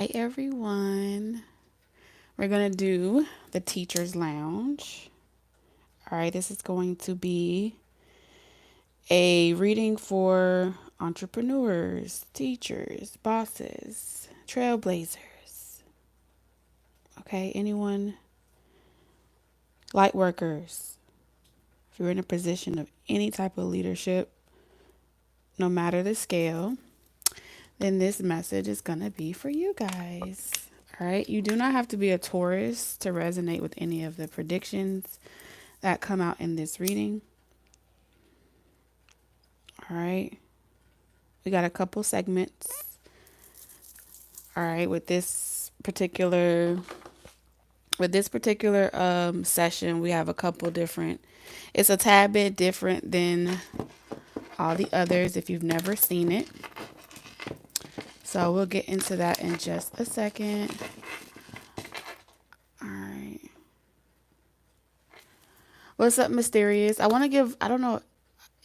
Hi, everyone. We're going to do the Teacher's Lounge. All right, this is going to be a reading for entrepreneurs, teachers, bosses, trailblazers. Okay, anyone, light workers. If you're in a position of any type of leadership, no matter the scale, then this message is going to be for you guys. All right, you do not have to be a Taurus to resonate with any of the predictions that come out in this reading. All right, we got a couple segments. All right, with this particular session, we have a couple different. It's a tad bit different than all the others if you've never seen it. So we'll get into that in just a second. All right. What's up, Mysterious? I don't know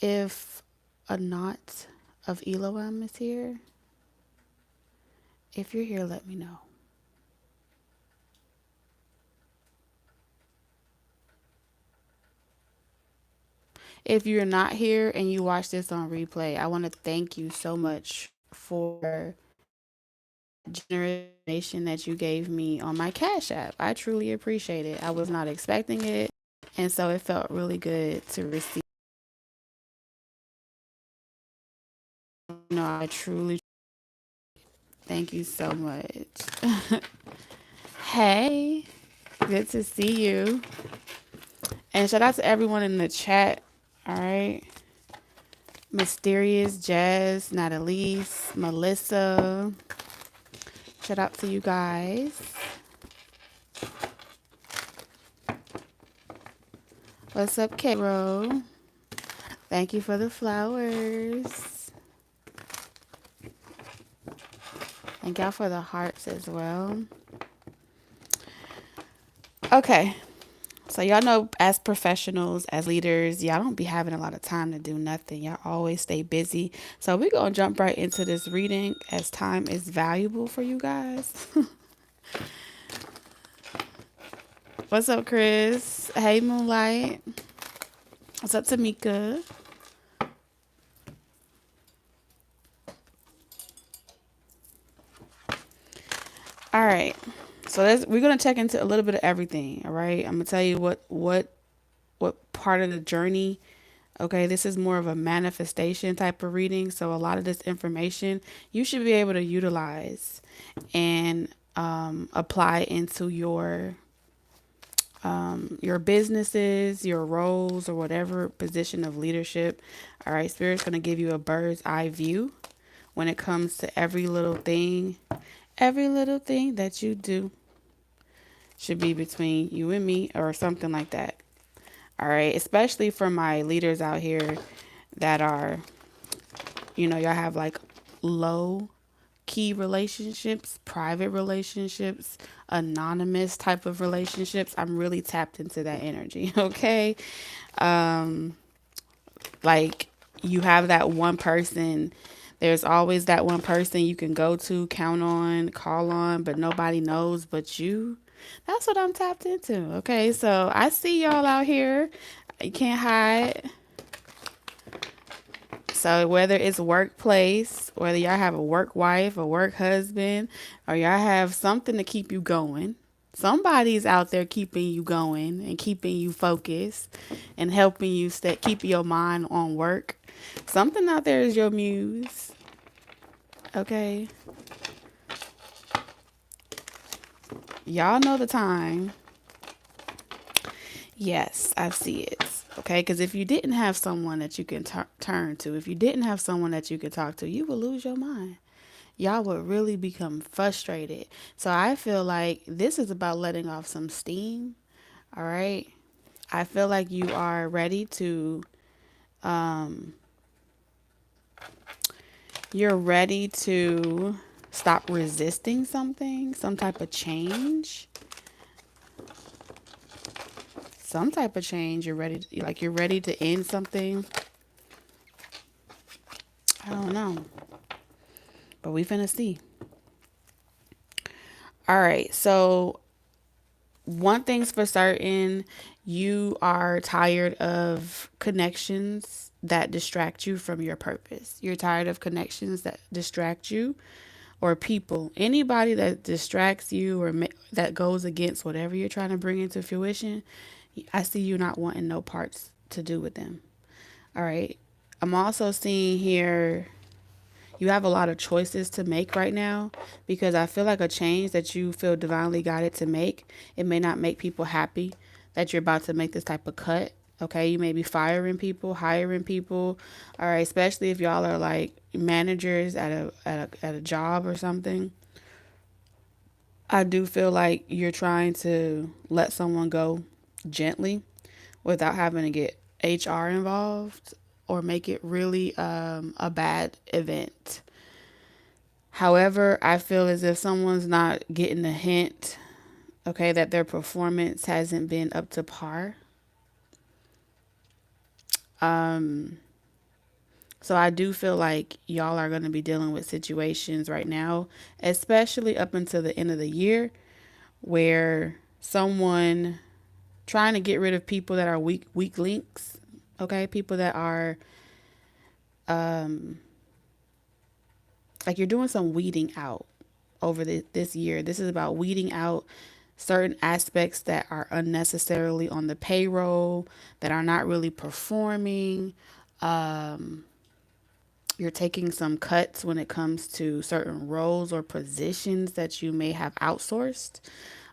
if a knot of Elohim is here. If you're here, let me know. If you're not here and you watch this on replay, I want to thank you so much for generation that you gave me on my Cash App. I truly appreciate it. I was not expecting it, and so it felt really good to receive. I truly thank you so much. Hey, good to see you. And shout out to everyone in the chat. All right. Mysterious, Jazz, Natalise, Melissa. Shout out to you guys. What's up, Karo? Thank you for the flowers. Thank y'all for the hearts as well. Okay. So y'all know as professionals, as leaders, y'all don't be having a lot of time to do nothing. Y'all always stay busy. So we're going to jump right into this reading as time is valuable for you guys. What's up, Chris? Hey, Moonlight. What's up, Tamika? All right. So we're going to check into a little bit of everything, all right? I'm going to tell you what part of the journey. Okay, this is more of a manifestation type of reading. So a lot of this information you should be able to utilize and apply into your businesses, your roles, or whatever position of leadership. All right, Spirit's going to give you a bird's eye view when it comes to every little thing. Every little thing that you do should be between you and me or something like that. All right, especially for my leaders out here that are, y'all have like low key relationships, private relationships, anonymous type of relationships. I'm really tapped into that energy, okay? Um like you have that one person, there's always that one person you can go to, count on, call on, but nobody knows but you. That's what I'm tapped into, okay? So I see y'all out here. You can't hide. So whether it's workplace, whether y'all have a work wife, a work husband, or y'all have something to keep you going, somebody's out there keeping you going and keeping you focused and helping you keep your mind on work. Something out there is your muse. Okay. Y'all know the time. Yes, I see it. Okay, because if you didn't have someone that you can turn to, if you didn't have someone that you could talk to, you would lose your mind. Y'all would really become frustrated. So I feel like this is about letting off some steam. All right. I feel like you are ready to, you're ready to stop resisting something, some type of change. Some type of change. You're ready to end something. I don't know. But we finna see. All right. So one thing's for certain, you are tired of connections that distract you from your purpose. You're tired of connections that distract you, or people, anybody that distracts you or that goes against whatever you're trying to bring into fruition. I see you not wanting no parts to do with them. All right. I'm also seeing here you have a lot of choices to make right now, because I feel like a change that you feel divinely guided to make, it may not make people happy that you're about to make this type of cut. Okay, you may be firing people, hiring people. All right, especially if y'all are like managers at a job or something. I do feel like you're trying to let someone go gently without having to get HR involved or make it really a bad event. However, I feel as if someone's not getting the hint, okay, that their performance hasn't been up to par. Um, so I do feel like y'all are going to be dealing with situations right now, especially up until the end of the year, where someone trying to get rid of people that are weak links, okay, people that are um, like you're doing some weeding out over this year. This is about weeding out certain aspects that are unnecessarily on the payroll, that are not really performing. Um, you're taking some cuts when it comes to certain roles or positions that you may have outsourced.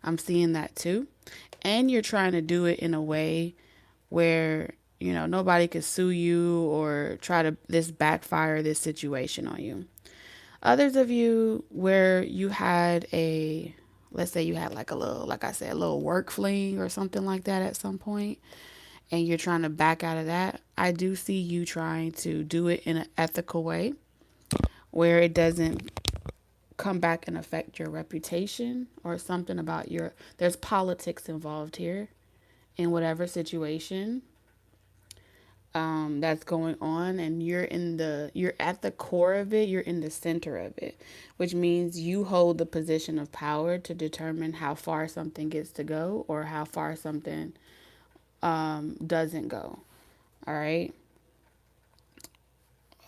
I'm seeing that too. And you're trying to do it in a way where, nobody could sue you or try to this backfire this situation on you. Others of you where you had let's say you had like a little, like I said, a little work fling or something like that at some point, and you're trying to back out of that. I do see you trying to do it in an ethical way where it doesn't come back and affect your reputation or something about there's politics involved here in whatever situation that's going on, and you're at the core of it, you're in the center of it, which means you hold the position of power to determine how far something gets to go or how far something doesn't go. All right,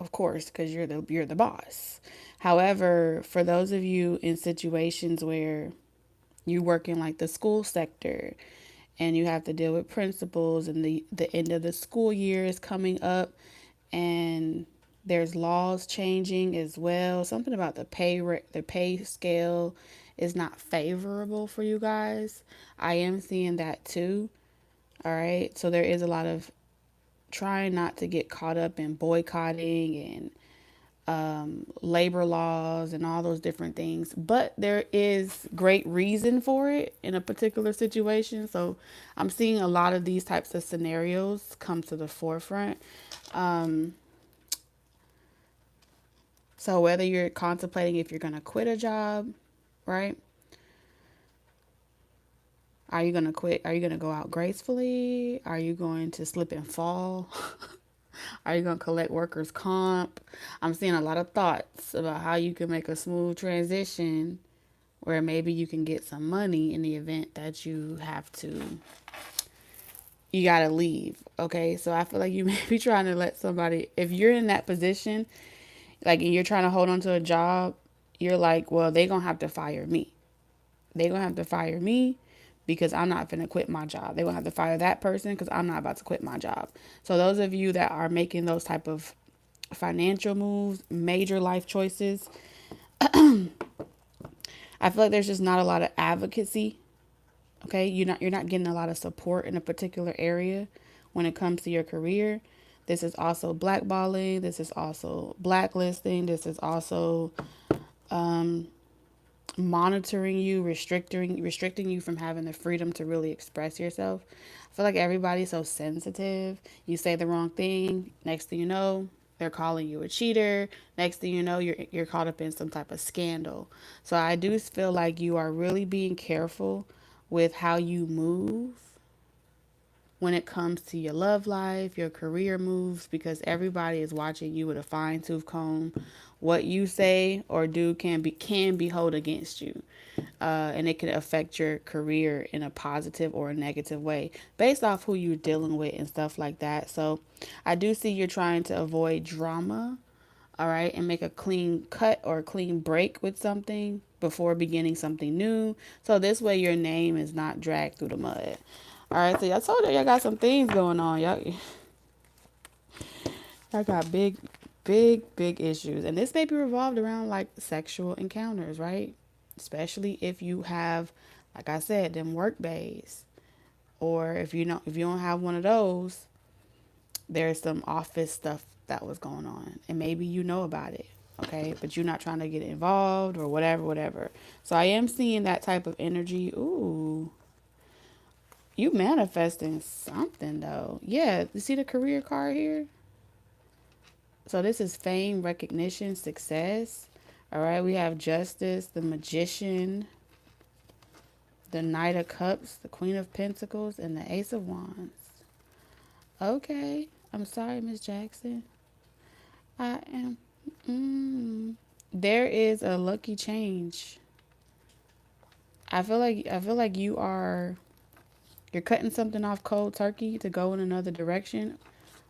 of course, because you're the boss. However, for those of you in situations where you work in like the school sector and you have to deal with principals, and the end of the school year is coming up, and there's laws changing as well. Something about the pay scale is not favorable for you guys. I am seeing that too. All right. So there is a lot of trying not to get caught up in boycotting and labor laws and all those different things. But there is great reason for it in a particular situation. So I'm seeing a lot of these types of scenarios come to the forefront. Um, so whether you're contemplating if you're going to quit a job, right? Are you going to quit? Are you going to go out gracefully? Are you going to slip and fall? Are you going to collect workers' comp? I'm seeing a lot of thoughts about how you can make a smooth transition where maybe you can get some money in the event that you got to leave. Okay. So I feel like you may be trying to let somebody, if you're in that position, like, and you're trying to hold on to a job, you're like, well, they going to have to fire me. They going to have to fire me because I'm not going to quit my job. They going to have to fire that person because I'm not about to quit my job. So those of you that are making those type of financial moves, major life choices, I feel like there's just not a lot of advocacy. Okay, you're not getting a lot of support in a particular area when it comes to your career. This is also blackballing. This is also blacklisting. This is also monitoring you, restricting you from having the freedom to really express yourself. I feel like everybody's so sensitive. You say the wrong thing, next thing you know, they're calling you a cheater. Next thing you know, you're caught up in some type of scandal. So I do feel like you are really being careful with how you move when it comes to your love life, your career moves, because everybody is watching you with a fine tooth comb what you say or do can be held against you. And it can affect your career in a positive or a negative way based off who you're dealing with and stuff like that. So I do see you're trying to avoid drama, all right, and make a clean cut or a clean break with something before beginning something new. So this way your name is not dragged through the mud. All right, so I told you y'all got some things going on. Y'all got big issues. And this may be revolved around like sexual encounters, right? Especially if you have, like I said, them work bays. Or if you don't have one of those, there's some office stuff that was going on. And maybe you know about it. Okay. But you're not trying to get involved or whatever. So I am seeing that type of energy. Ooh. You manifesting something though. Yeah. You see the career card here? So this is fame, recognition, success. All right, we have Justice, the Magician, the Knight of Cups, the Queen of Pentacles, and the Ace of Wands. Okay, I'm sorry, Miss Jackson. I am. There is a lucky change. I feel like you're cutting something off cold turkey to go in another direction,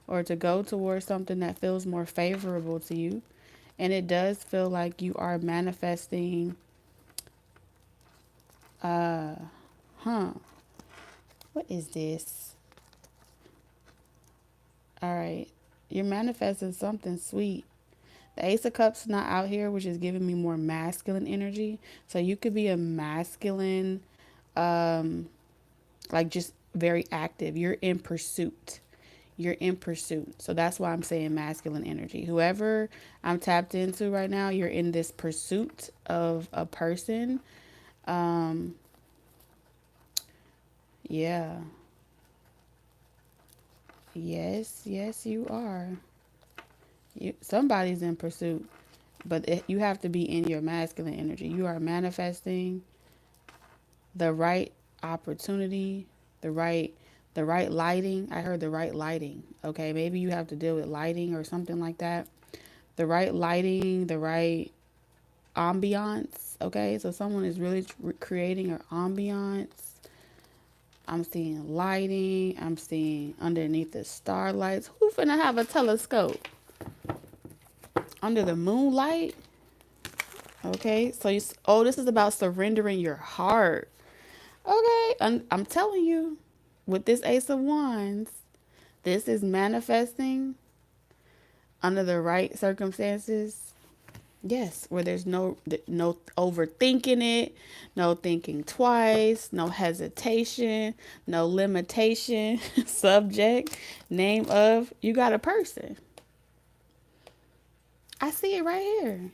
or to go towards something that feels more favorable to you. And it does feel like you are manifesting, what is this? All right. You're manifesting something sweet. The Ace of Cups not out here, which is giving me more masculine energy. So you could be a masculine, like just very active. You're in pursuit. You're in pursuit. So that's why I'm saying masculine energy. Whoever I'm tapped into right now, you're in this pursuit of a person. Yeah. Yes, you are. Somebody's in pursuit, but you have to be in your masculine energy. You are manifesting the right opportunity, the right lighting. I heard the right lighting. Okay, maybe you have to deal with lighting or something like that. The right lighting, the right ambiance. Okay, so someone is really creating an ambiance. I'm seeing lighting. I'm seeing underneath the starlights. Who finna have a telescope? Under the moonlight? Okay, so this is about surrendering your heart. Okay, I'm telling you, with this Ace of Wands, this is manifesting under the right circumstances. Yes, where there's no overthinking it, no thinking twice, no hesitation, no limitation, subject, name of, you got a person. I see it right here.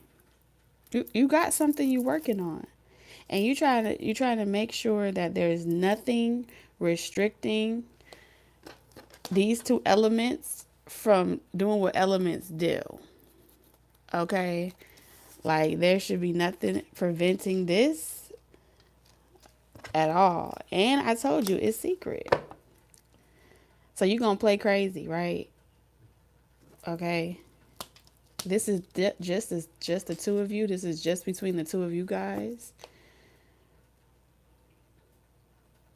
You got something you working on. And you trying to make sure that there's nothing restricting these two elements from doing what elements do. Okay? Like, there should be nothing preventing this at all. And I told you, it's secret. So you're going to play crazy, right? Okay? This is just the two of you. This is just between the two of you guys.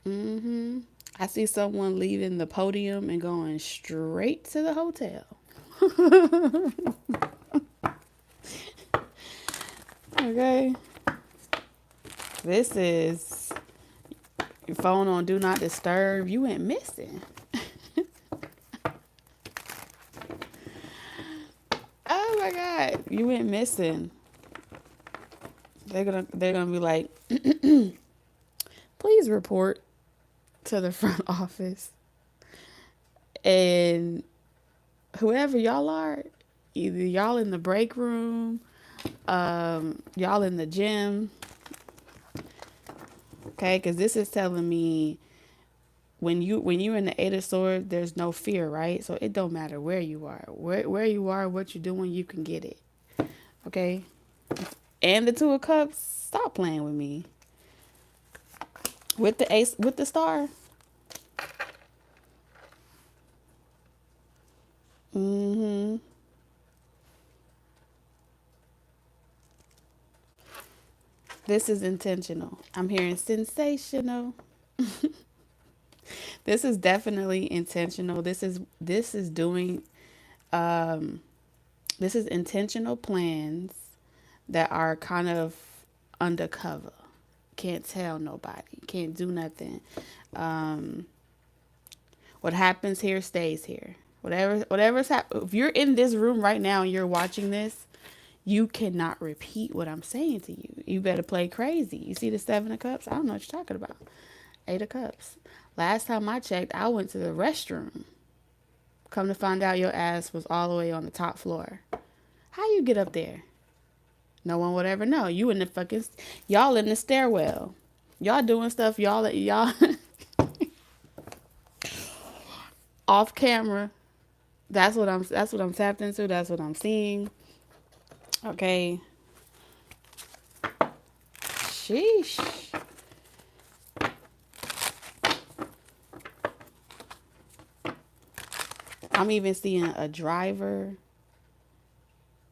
I see someone leaving the podium and going straight to the hotel. Okay. This is your phone on do not disturb. You went missing. Oh my God. You went missing. They're gonna be like, please report to the front office. And whoever y'all are, either y'all in the break room, y'all in the gym. Okay, because this is telling me when you're in the Eight of Swords, there's no fear, right? So it don't matter where you are, where you are, what you're doing, you can get it. Okay, and the Two of Cups. Stop playing with me. With the Ace, with the Star. This is intentional. I'm hearing sensational. This is definitely intentional. This is doing this is intentional plans that are kind of undercover. Can't tell nobody. Can't do nothing. Um, what happens here stays here. If you're in this room right now and you're watching this, you cannot repeat what I'm saying to you. You better play crazy. You see the 7 of Cups? I don't know what you're talking about. 8 of Cups. Last time I checked, I went to the restroom. Come to find out your ass was all the way on the top floor. How you get up there? No one would ever know. You in the fucking, y'all in the stairwell. Y'all doing stuff y'all off camera. That's what I'm tapped into. That's what I'm seeing. Okay. Sheesh. I'm even seeing a driver.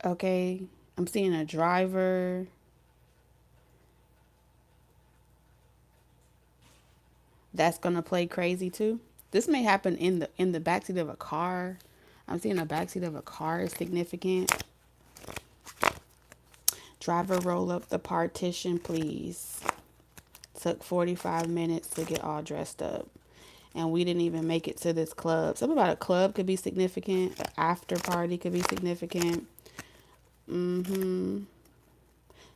Okay. I'm seeing a driver. That's gonna play crazy too. This may happen in the backseat of a car. I'm seeing a backseat of a car is significant. Driver, roll up the partition, please. Took 45 minutes to get all dressed up. And we didn't even make it to this club. Something about a club could be significant. An after party could be significant.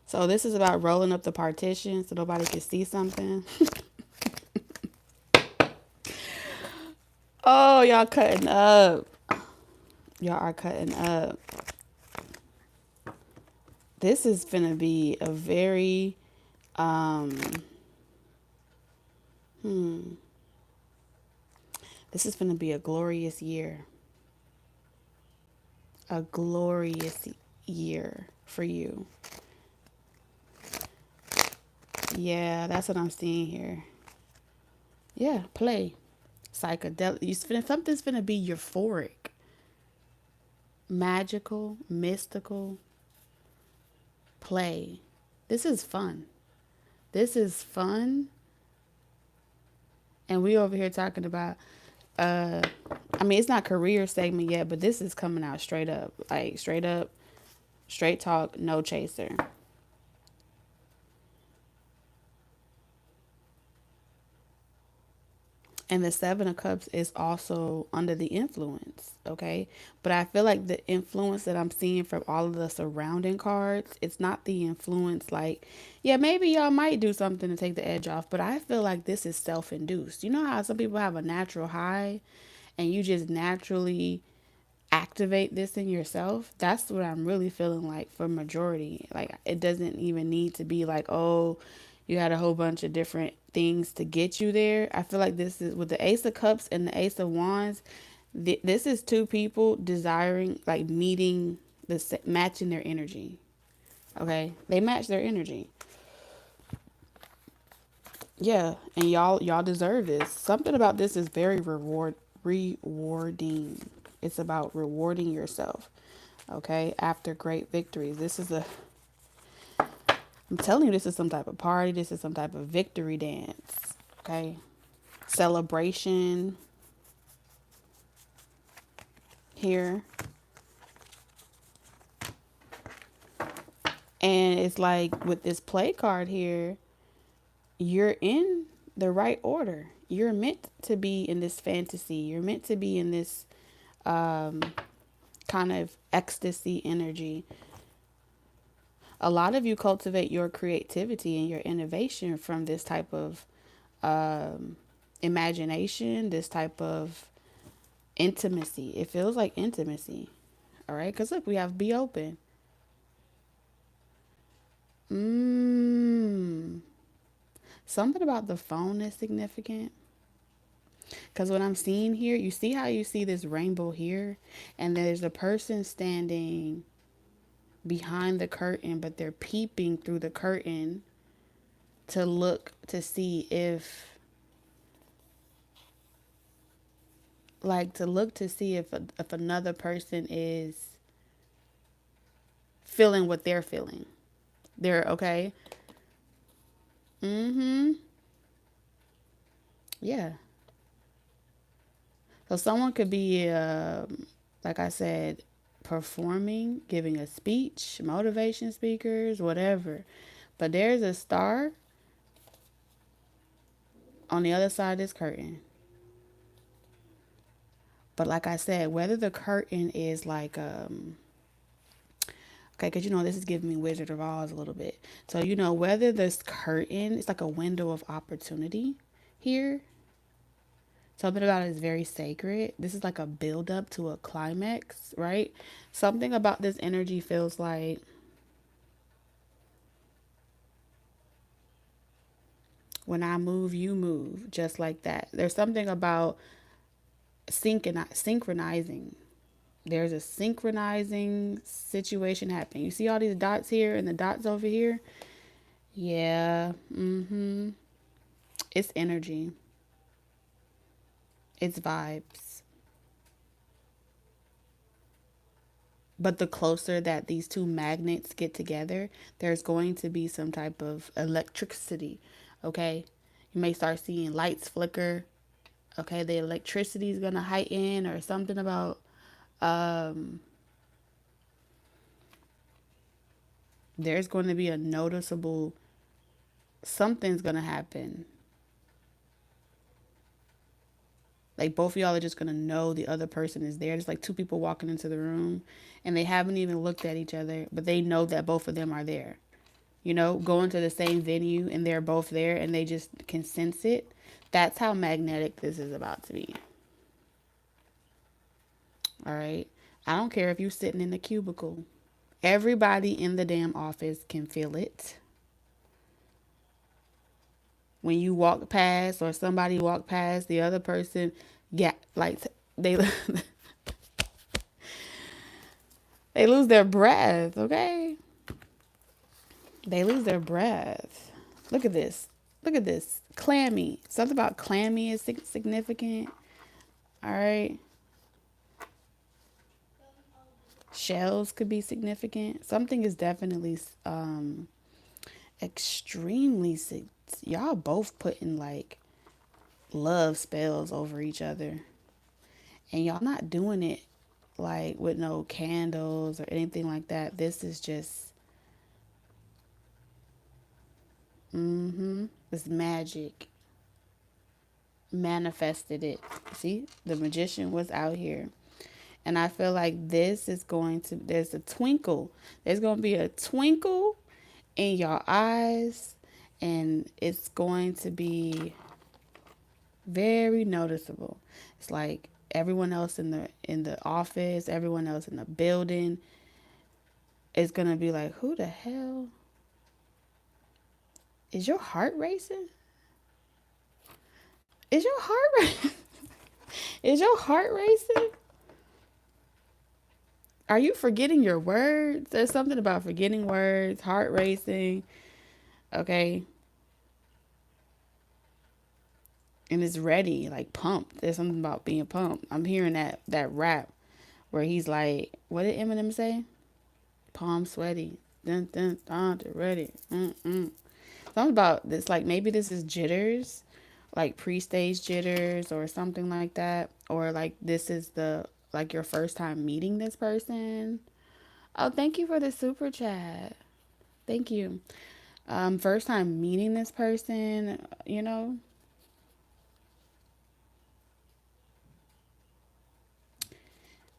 So this is about rolling up the partition so nobody can see something. Oh, y'all cutting up. Y'all are cutting up. This is gonna be a very this is gonna be a glorious year. A glorious year for you. Yeah, that's what I'm seeing here. Yeah, play. Psychedelic. Something's gonna be euphoric, magical, mystical. Play. This is fun. This is fun. And we over here talking about I mean it's not career segment yet, but this is coming out straight up. Like straight up, straight talk, no chaser. And the 7 of Cups is also under the influence, okay? But I feel like the influence that I'm seeing from all of the surrounding cards, it's not the influence like, yeah, maybe y'all might do something to take the edge off, but I feel like this is self-induced. You know how some people have a natural high and you just naturally activate this in yourself? That's what I'm really feeling like for majority. Like it doesn't even need to be like, oh, you had a whole bunch of different things to get you there. I feel like this is with the Ace of Cups and the Ace of Wands. This is two people desiring, like meeting matching their energy. Okay, they match their energy. Yeah, and y'all deserve this. Something about this is very rewarding. It's about rewarding yourself. Okay, after great victories. I'm telling you, this is some type of party. This is some type of victory dance. Okay, celebration here. And it's like with this play card here, you're in the right order. You're meant to be in this fantasy. You're meant to be in this kind of ecstasy energy. A lot of you cultivate your creativity and your innovation from this type of imagination, this type of intimacy. It feels like intimacy. All right, because look, we have be open. Something about the phone is significant. Because what I'm seeing here, you see how you see this rainbow here? And there's a person standing behind the curtain, but they're peeping through the curtain to look to see if another person is feeling what they're feeling. They're okay. Mm-hmm. Yeah. So someone could be, like I said, performing, giving a speech, motivation speakers, whatever. But there's a star on the other side of this curtain. But like I said, whether the curtain is like, okay, because this is giving me Wizard of Oz a little bit. So, whether this curtain is like a window of opportunity here, something about it is very sacred. This is like a build up to a climax, right? Something about this energy feels like when I move, you move, just like that. There's something about synchronizing. There's a synchronizing situation happening. You see all these dots here and the dots over here? Yeah. Mm-hmm. It's energy. It's vibes. But the closer that these two magnets get together, there's going to be some type of electricity. Okay? You may start seeing lights flicker. Okay, the electricity is gonna heighten or something about there's going to be a noticeable something's gonna happen. Like both of y'all are just gonna know the other person is there. It's like two people walking into the room and they haven't even looked at each other, but they know that both of them are there. Going to the same venue and they're both there and they just can sense it. That's how magnetic this is about to be. All right. I don't care if you're sitting in the cubicle. Everybody in the damn office can feel it. When you walk past or somebody walk past the other person, yeah, like they they lose their breath, okay? They lose their breath. Look at this. Look at this. Clammy. Something about clammy is significant. All right. Shells could be significant. Something is definitely extremely y'all both putting like love spells over each other. And y'all not doing it like with no candles or anything like that. This is just it's magic. Manifested it. See, the magician was out here. And I feel like this is going to, there's a twinkle. There's going to be a twinkle in your eyes. And it's going to be very noticeable. It's like everyone else in the office, everyone else in the building is going to be like, who the hell? Is your heart racing? Is your heart racing? Is your heart racing? Are you forgetting your words? There's something about forgetting words, heart racing. Okay. And it's ready, like pumped. There's something about being pumped. I'm hearing that rap where he's like, what did Eminem say? Palm sweaty. Dun dun dun, ready. Mm-mm. Something about this, like maybe this is jitters, like pre-stage jitters or something like that. Or like this is like your first time meeting this person. Oh, thank you for the super chat. Thank you. First time meeting this person.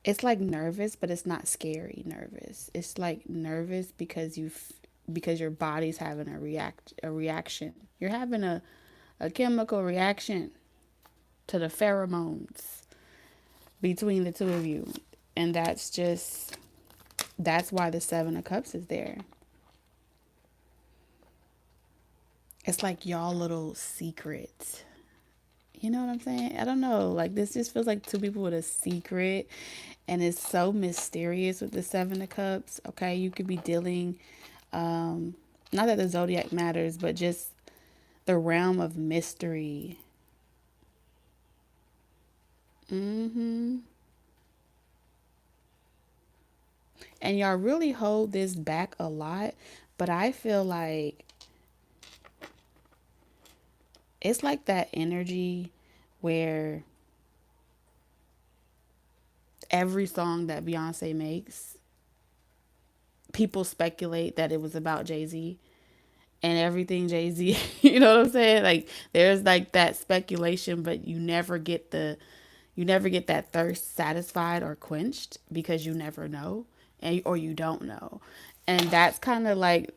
It's like nervous, but it's not scary nervous. It's like nervous because your body's having a reaction. You're having a chemical reaction to the pheromones between the two of you. And that's why the 7 of Cups is there. It's like y'all little secret. You know what I'm saying? I don't know. Like this just feels like two people with a secret and it's so mysterious with the 7 of Cups. Okay, you could be dealing not that the zodiac matters, but just the realm of mystery. And y'all really hold this back a lot, but I feel like It's like that energy where every song that Beyonce makes, people speculate that it was about Jay-Z and everything Jay-Z. You know what I'm saying? Like there's like that speculation, but you never get that thirst satisfied or quenched because you never know, and or you don't know. And that's kind of like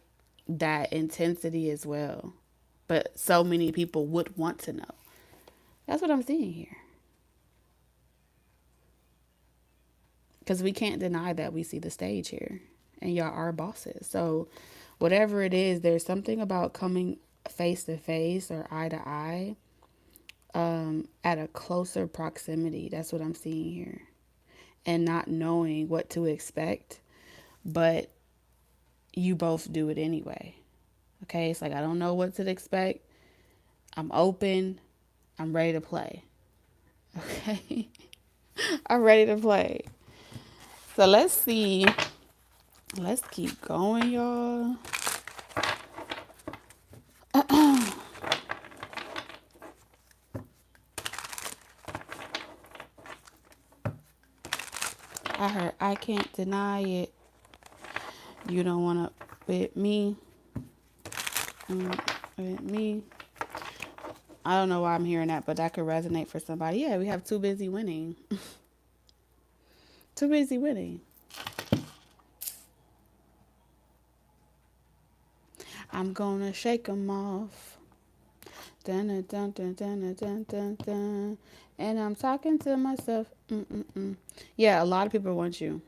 that intensity as well. But so many people would want to know. That's what I'm seeing here. Because we can't deny that we see the stage here and y'all are bosses. So whatever it is, there's something about coming face to face or eye to eye, at a closer proximity. That's what I'm seeing here. And not knowing what to expect, but you both do it anyway. Okay, it's like I don't know what to expect. I'm open. I'm ready to play. Okay, I'm ready to play. So let's see. Let's keep going, y'all. I heard I can't deny it. You don't want to with me. With me. I don't know why I'm hearing that, but that could resonate for somebody. Yeah, we have too busy winning. Too busy winning. I'm gonna shake them off. Dun, dun, dun, dun, dun, dun, dun, dun. And I'm talking to myself. Mm-mm-mm. Yeah, a lot of people want you.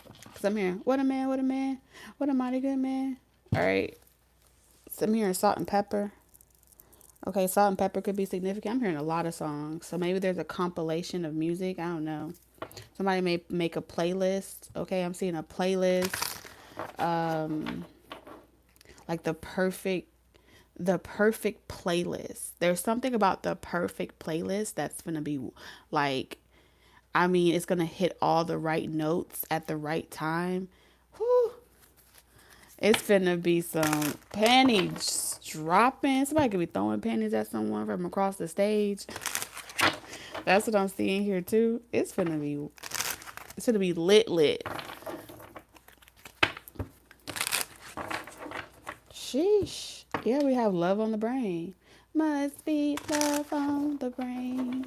Because I'm hearing, what a man, what a man. What a mighty good man. All right. So I'm hearing salt and pepper. Okay, salt and pepper could be significant. I'm hearing a lot of songs. So maybe there's a compilation of music. I don't know. Somebody may make a playlist. Okay, I'm seeing a playlist. Like the perfect playlist. There's something about the perfect playlist that's gonna be like, I mean, it's gonna hit all the right notes at the right time. Whew. It's gonna be some panties dropping. Somebody could be throwing panties at someone from across the stage. That's what I'm seeing here too. It's gonna be lit. Sheesh. Yeah, we have love on the brain. Must be love on the brain.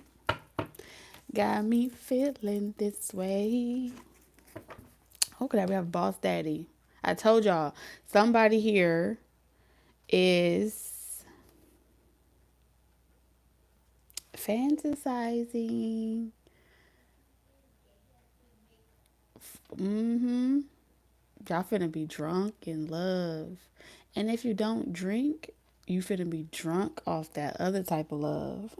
Got me feeling this way. Okay, we have Boss Daddy. I told y'all, somebody here is fantasizing. Mm-hmm. Y'all finna be drunk in love. And if you don't drink, you finna be drunk off that other type of love.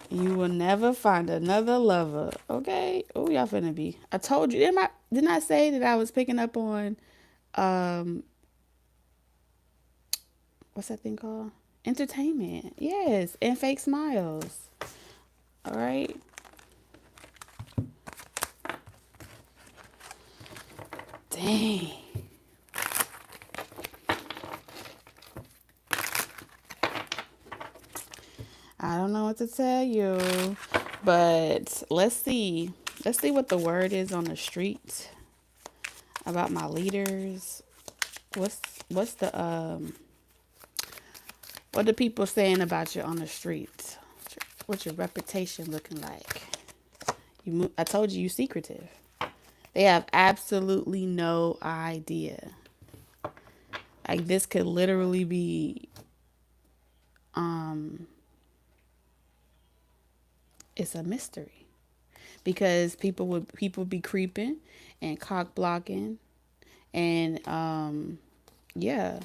You will never find another lover. Okay? Oh, y'all finna be. I told you. Didn't I say that I was picking up on um what's that thing called? Entertainment. Yes. And fake smiles. All right. Dang. I don't know what to tell you, but let's see. Let's see what the word is on the street about my leaders. What's the what are people saying about you on the street? What's your reputation looking like? I told you secretive. They have absolutely no idea. Like this could literally be it's a mystery because people be creeping and cock blocking and yeah.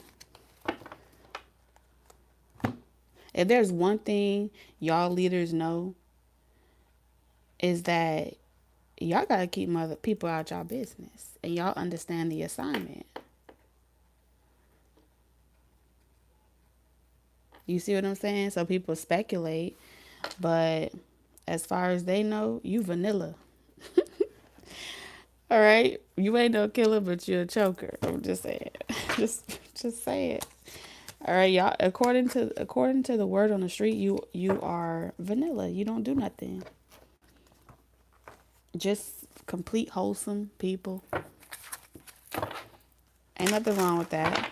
If there's one thing y'all leaders know is that y'all gotta keep other people out y'all business and y'all understand the assignment. You see what I'm saying? So people speculate, but as far as they know, you vanilla. All right, you ain't no killer, but you're a choker. I'm just saying, just say it. All right, y'all. According to the word on the street, you are vanilla. You don't do nothing. Just complete wholesome people. Ain't nothing wrong with that.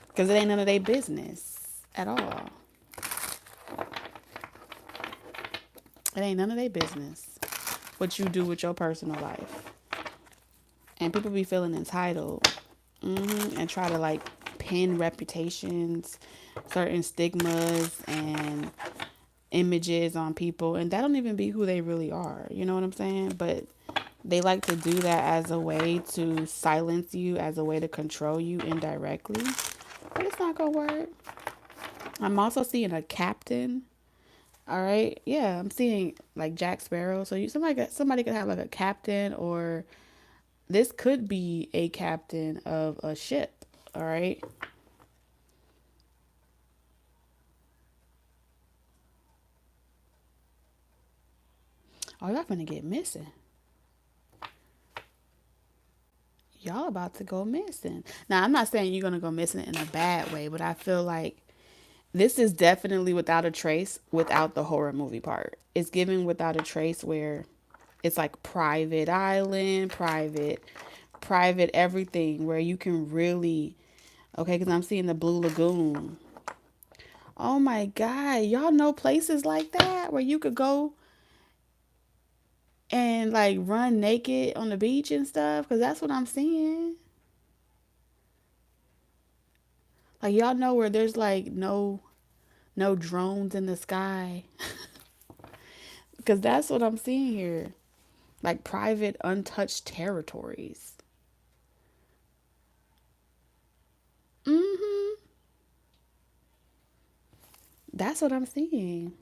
Because it ain't none of their business at all. It ain't none of their business what you do with your personal life. And people be feeling entitled, and try to like pin reputations, certain stigmas, and images on people. And that don't even be who they really are. You know what I'm saying? But they like to do that as a way to silence you, as a way to control you indirectly. But it's not going to work. I'm also seeing a captain. All right. Yeah, I'm seeing like Jack Sparrow. So somebody could have like a captain, or this could be a captain of a ship. All right. Oh, y'all finna get missing. Y'all about to go missing. Now, I'm not saying you're gonna go missing in a bad way, but I feel like this is definitely Without a Trace without the horror movie part. It's giving Without a Trace where it's like private island, private everything, where you can really, okay, because I'm seeing the Blue Lagoon. Oh my God. Y'all know places like that where you could go and like run naked on the beach and stuff? Because that's what I'm seeing. Like, y'all know where there's like no drones in the sky. Because that's what I'm seeing here. Like private, untouched territories. Mm-hmm. That's what I'm seeing.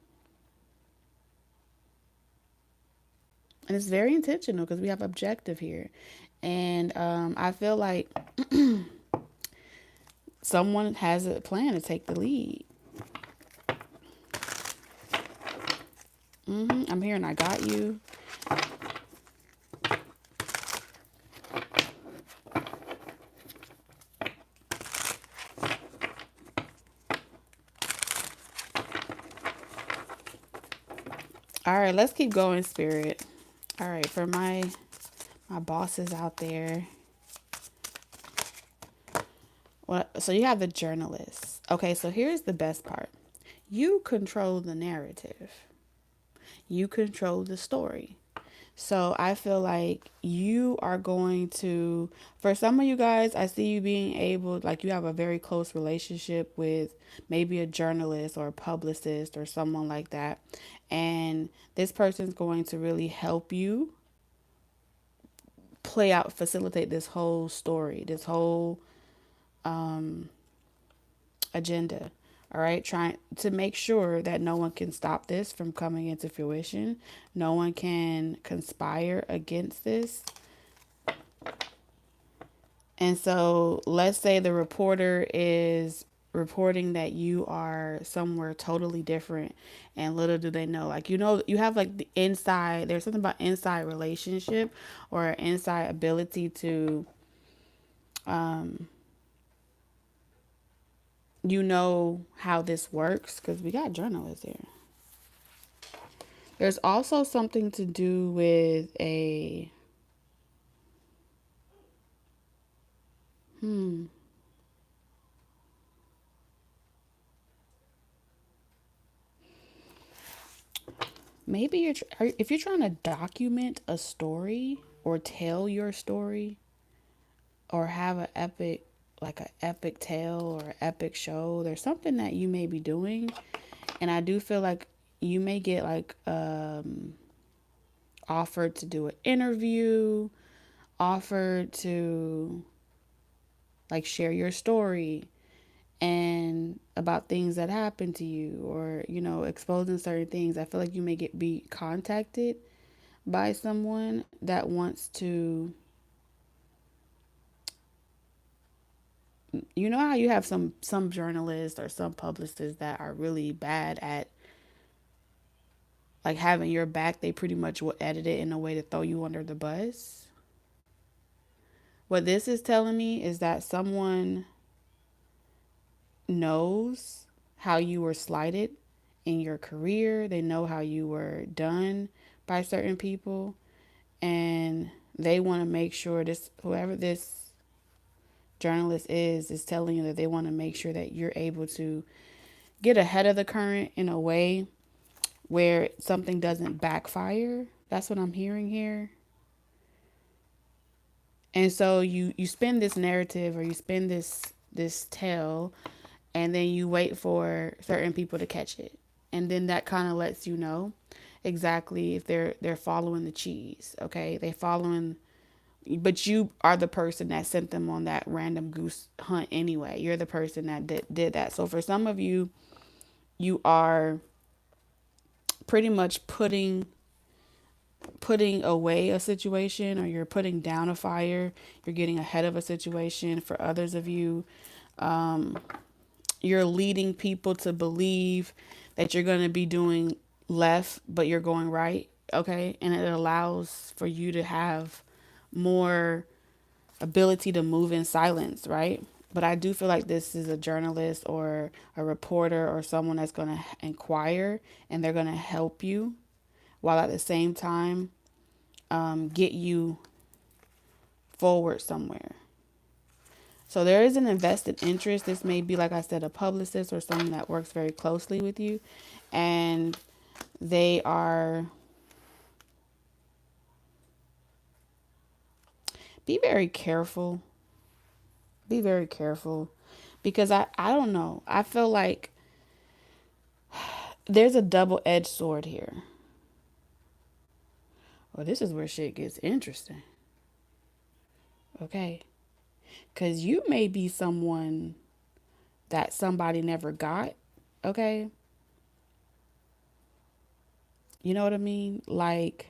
And it's very intentional because we have objective here. And I feel like someone has a plan to take the lead. I'm hearing I got you. All right, let's keep going, Spirit. All right, for my bosses out there. Well, so you have the journalists. Okay, so here's the best part. You control the narrative. You control the story. So I feel like you are going to, for some of you guys, I see you being able, like you have a very close relationship with maybe a journalist or a publicist or someone like that. And this person's going to really help you play out, facilitate this whole story, this whole agenda. All right, trying to make sure that no one can stop this from coming into fruition. No one can conspire against this. And so let's say the reporter is reporting that you are somewhere totally different, and little do they know, like, you know, you have like the inside, there's something about inside relationship or inside ability to you know how this works, because we got journalists here. There's also something to do with a maybe if you're trying to document a story or tell your story or have an epic, like an epic tale or epic show, there's something that you may be doing. And I do feel like you may get like offered to do an interview, offered to like share your story and about things that happened to you, or you know, exposing certain things. I feel like you may get be contacted by someone that wants to, you know how you have some journalists or some publicists that are really bad at like having your back. They pretty much will edit it in a way to throw you under the bus. What this is telling me is that someone knows how you were slighted in your career. They know how you were done by certain people. And they want to make sure this, whoever this journalist is telling you that they want to make sure that you're able to get ahead of the current in a way where something doesn't backfire. That's what I'm hearing here. And so you spin this narrative, or you spin this tale, and then you wait for certain people to catch it. And then that kind of lets you know exactly if they're following the cheese, okay? They following, but you are the person that sent them on that random goose hunt anyway. You're the person that did that. So for some of you, you are pretty much putting away a situation, or you're putting down a fire. You're getting ahead of a situation. For others of you, you're leading people to believe that you're going to be doing left, but you're going right. Okay. And it allows for you to have more ability to move in silence, right? But I do feel like this is a journalist or a reporter or someone that's going to inquire, and they're going to help you while at the same time get you forward somewhere. So there is an invested interest. This may be, like I said, a publicist or someone that works very closely with you. And they are, be very careful. Be very careful. Because I don't know. I feel like there's a double-edged sword here. Well, this is where shit gets interesting. Okay. Because you may be someone that somebody never got. Okay. You know what I mean? Like,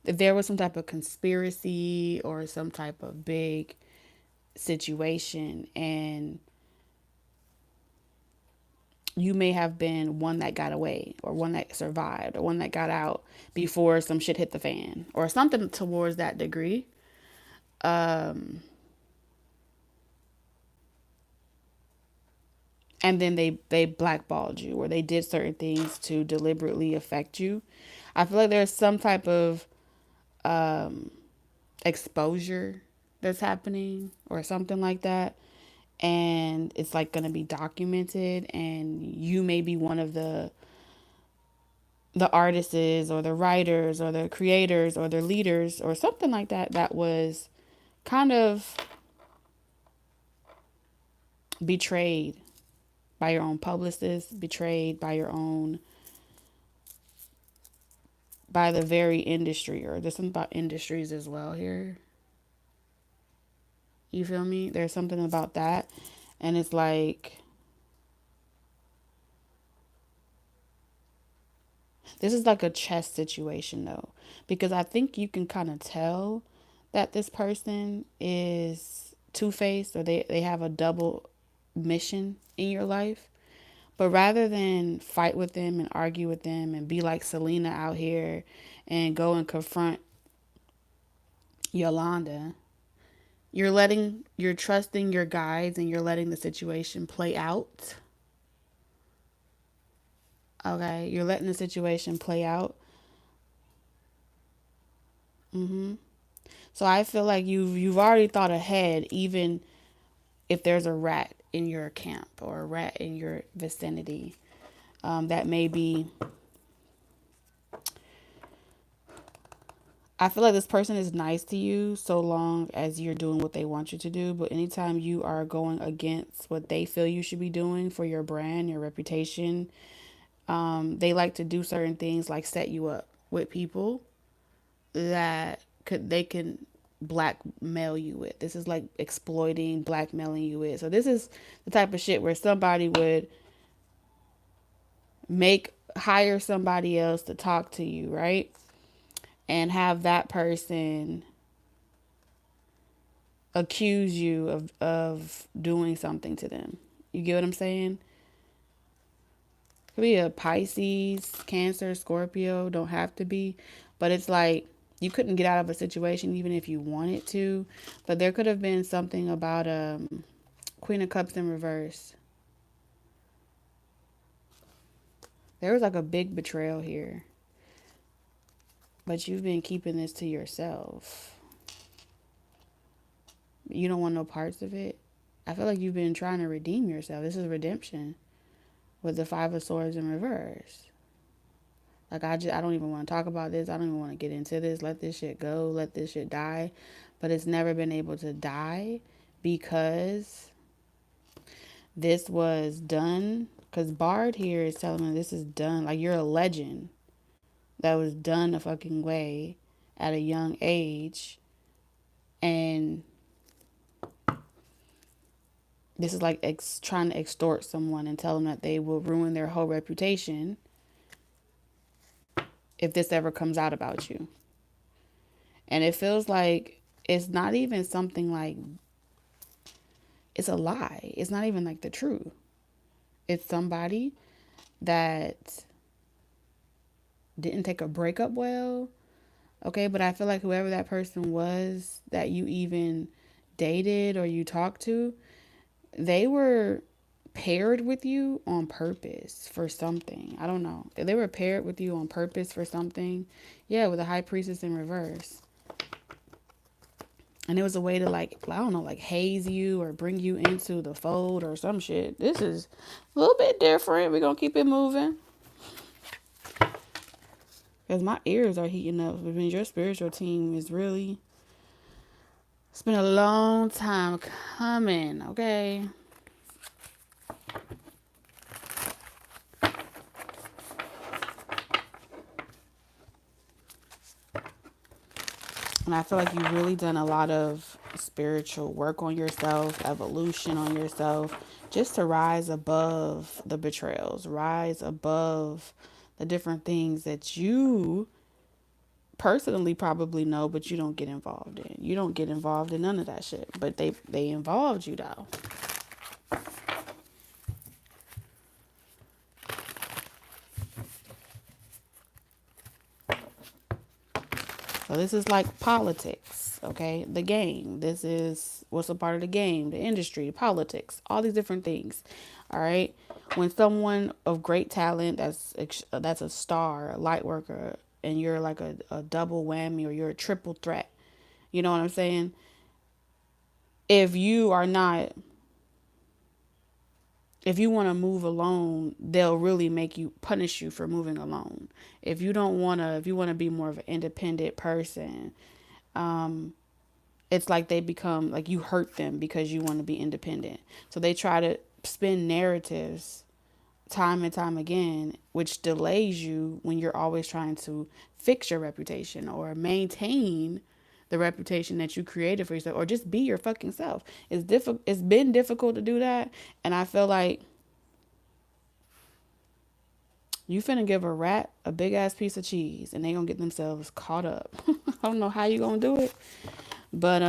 if there was some type of conspiracy or some type of big situation, and you may have been one that got away, or one that survived, or one that got out before some shit hit the fan, or something towards that degree. And then they blackballed you, or they did certain things to deliberately affect you. I feel like there's some type of exposure that's happening, or something like that, and it's like going to be documented, and you may be one of the artists or the writers or the creators or the leaders or something like that, that was kind of betrayed by your own publicist, betrayed by your own, by the very industry. Or there's something about industries as well here. You feel me? There's something about that. And it's like, this is like a chess situation though, because I think you can kind of tell that this person is two-faced, or they have a double mission in your life. But rather than fight with them and argue with them and be like Selena out here and go and confront Yolanda, you're trusting your guides, and you're letting the situation play out. Okay, you're letting the situation play out. So I feel like you've already thought ahead, even if there's a rat in your camp or a rat in your vicinity, that may be. I feel like this person is nice to you so long as you're doing what they want you to do. But anytime you are going against what they feel you should be doing for your brand, your reputation, they like to do certain things, like set you up with people that they can blackmail you with. This is like exploiting, blackmailing you with. So this is the type of shit where somebody would hire somebody else to talk to you, right? And have that person accuse you of doing something to them. You get what I'm saying? Could be a Pisces, Cancer, Scorpio, don't have to be. But it's like you couldn't get out of a situation even if you wanted to. But there could have been something about Queen of Cups in reverse. There was like a big betrayal here. But you've been keeping this to yourself. You don't want no parts of it. I feel like you've been trying to redeem yourself. This is redemption with the Five of Swords in reverse. Like, I don't even want to talk about this. I don't even want to get into this. Let this shit go. Let this shit die. But it's never been able to die because this was done. Because Bard here is telling me this is done. Like, you're a legend that was done a fucking way at a young age. And this is like trying to extort someone and tell them that they will ruin their whole reputation if this ever comes out about you. And it feels like it's not even something like, it's a lie. It's not even like the truth. It's somebody that didn't take a breakup well. Okay, but I feel like whoever that person was that you even dated or you talked to, they were paired with you on purpose for something. I don't know. They were paired with you on purpose for something. Yeah, with a High Priestess in reverse. And it was a way to, like, I don't know, like haze you or bring you into the fold or some shit. This is a little bit different. We're going to keep it moving. Because my ears are heating up. I mean, your spiritual team is really, it's been a long time coming, okay? And I feel like you've really done a lot of spiritual work on yourself, evolution on yourself, just to rise above the betrayals, rise above the different things that you personally probably know, but you don't get involved in. You don't get involved in none of that shit, but they involved you though. So this is like politics, okay? The game. This is what's a part of the game, the industry, politics, all these different things. All right? When someone of great talent that's a star, a light worker, and you're like a double whammy or you're a triple threat. You know what I'm saying? If you are not, if you want to move alone, they'll really make you, punish you for moving alone. If you don't want to, if you want to be more of an independent person, it's like they become, like you hurt them because you want to be independent. So they try to spin narratives time and time again, which delays you when you're always trying to fix your reputation or maintain the reputation that you created for yourself, or just be your fucking self. It's difficult. It's been difficult to do that, and I feel like you finna give a rat a big ass piece of cheese, and they gonna get themselves caught up. I don't know how you gonna do it, but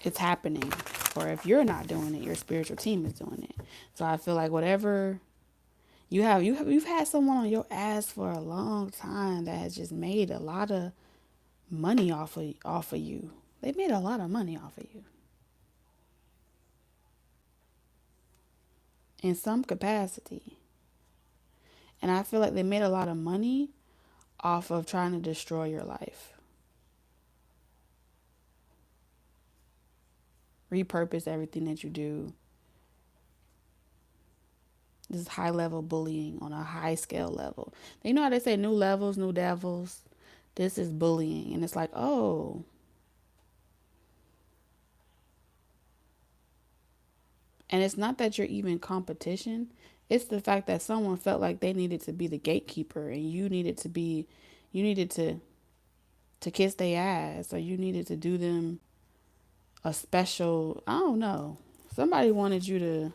it's happening. Or if you're not doing it, your spiritual team is doing it. So I feel like whatever you've had someone on your ass for a long time that has just made a lot of money off of you. They made a lot of money off of you. In some capacity. And I feel like they made a lot of money off of trying to destroy your life. Repurpose everything that you do. This is high level bullying on a high scale level. You know how they say new levels, new devils? This is bullying. And it's like, oh. And it's not that you're even competition. It's the fact that someone felt like they needed to be the gatekeeper and you needed to kiss their ass, or you needed to do them a special, I don't know. Somebody wanted you to,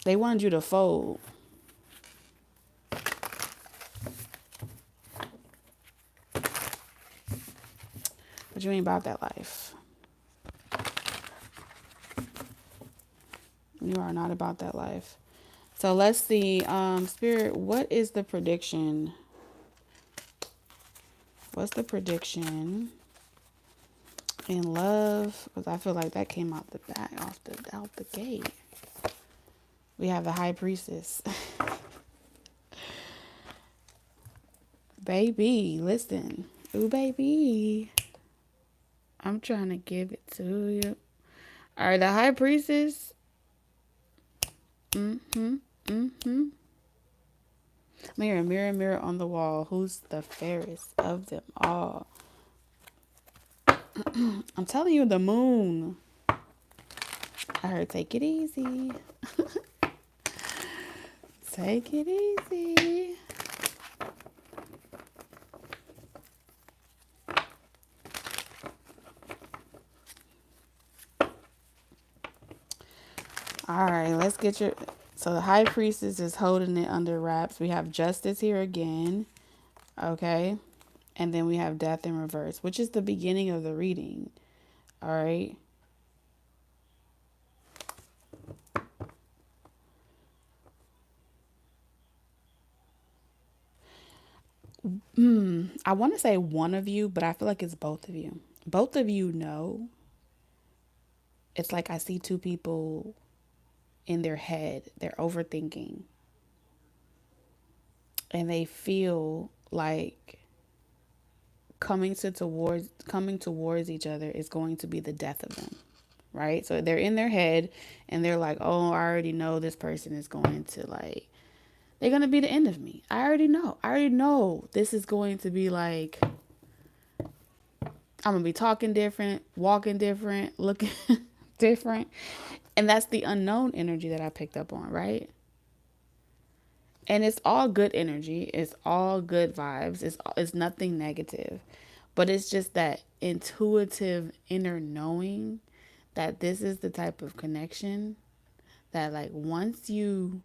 they wanted you to fold. But you ain't about that life. You are not about that life. So let's see, Spirit, what is the prediction? What's the prediction in love? Because I feel like that came out the back, out the gate. We have the High Priestess. Baby, listen. Ooh, baby. I'm trying to give it to you. All right, the High Priestess. Mirror, mirror, mirror on the wall. Who's the fairest of them all? I'm telling you, the moon. I heard take it easy. Take it easy. All right, let's get your. So the High Priestess is holding it under wraps. We have Justice here again. Okay. And then we have Death in reverse, which is the beginning of the reading. All right. I want to say one of you, but I feel like it's both of you. Both of you know. It's like I see two people in their head. They're overthinking. And they feel like coming towards each other is going to be the death of them. Right? So they're in their head and they're like, "Oh, I already know this person is going to like they're going to be the end of me. I already know. I already know this is going to be like I'm going to be talking different, walking different, looking different." And that's the unknown energy that I picked up on, right? And it's all good energy. It's all good vibes. It's nothing negative. But it's just that intuitive inner knowing that this is the type of connection that like once you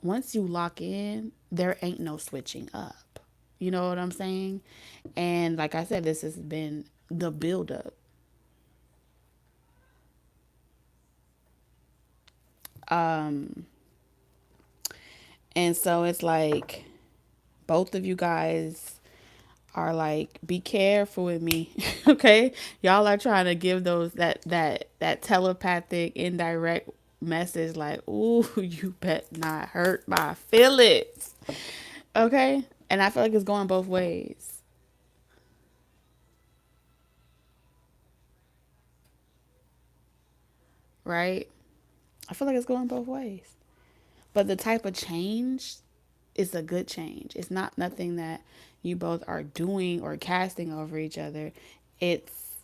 lock in, there ain't no switching up. You know what I'm saying? And like I said, this has been the buildup. And so it's like both of you guys are like, be careful with me. Okay? Y'all are trying to give those that telepathic indirect message like, ooh, you bet not hurt my feelings. Okay? And I feel like it's going both ways. Right? I feel like it's going both ways. But the type of change is a good change. It's not nothing that you both are doing or casting over each other. It's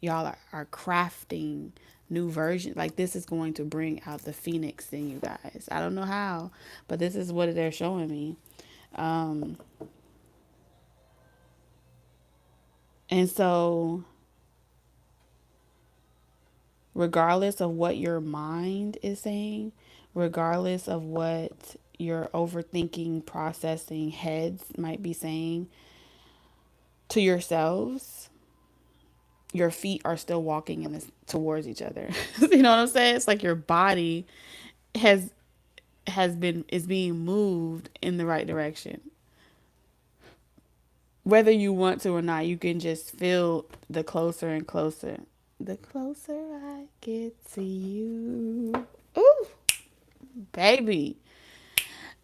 y'all are crafting new versions. Like this is going to bring out the phoenix in you guys. I don't know how, but this is what they're showing me. And so regardless of what your mind is saying, regardless of what your overthinking, processing heads might be saying to yourselves, your feet are still walking in this towards each other. You know what I'm saying? It's like your body has is being moved in the right direction. Whether you want to or not, you can just feel the closer and closer. The closer I get to you. Ooh, baby.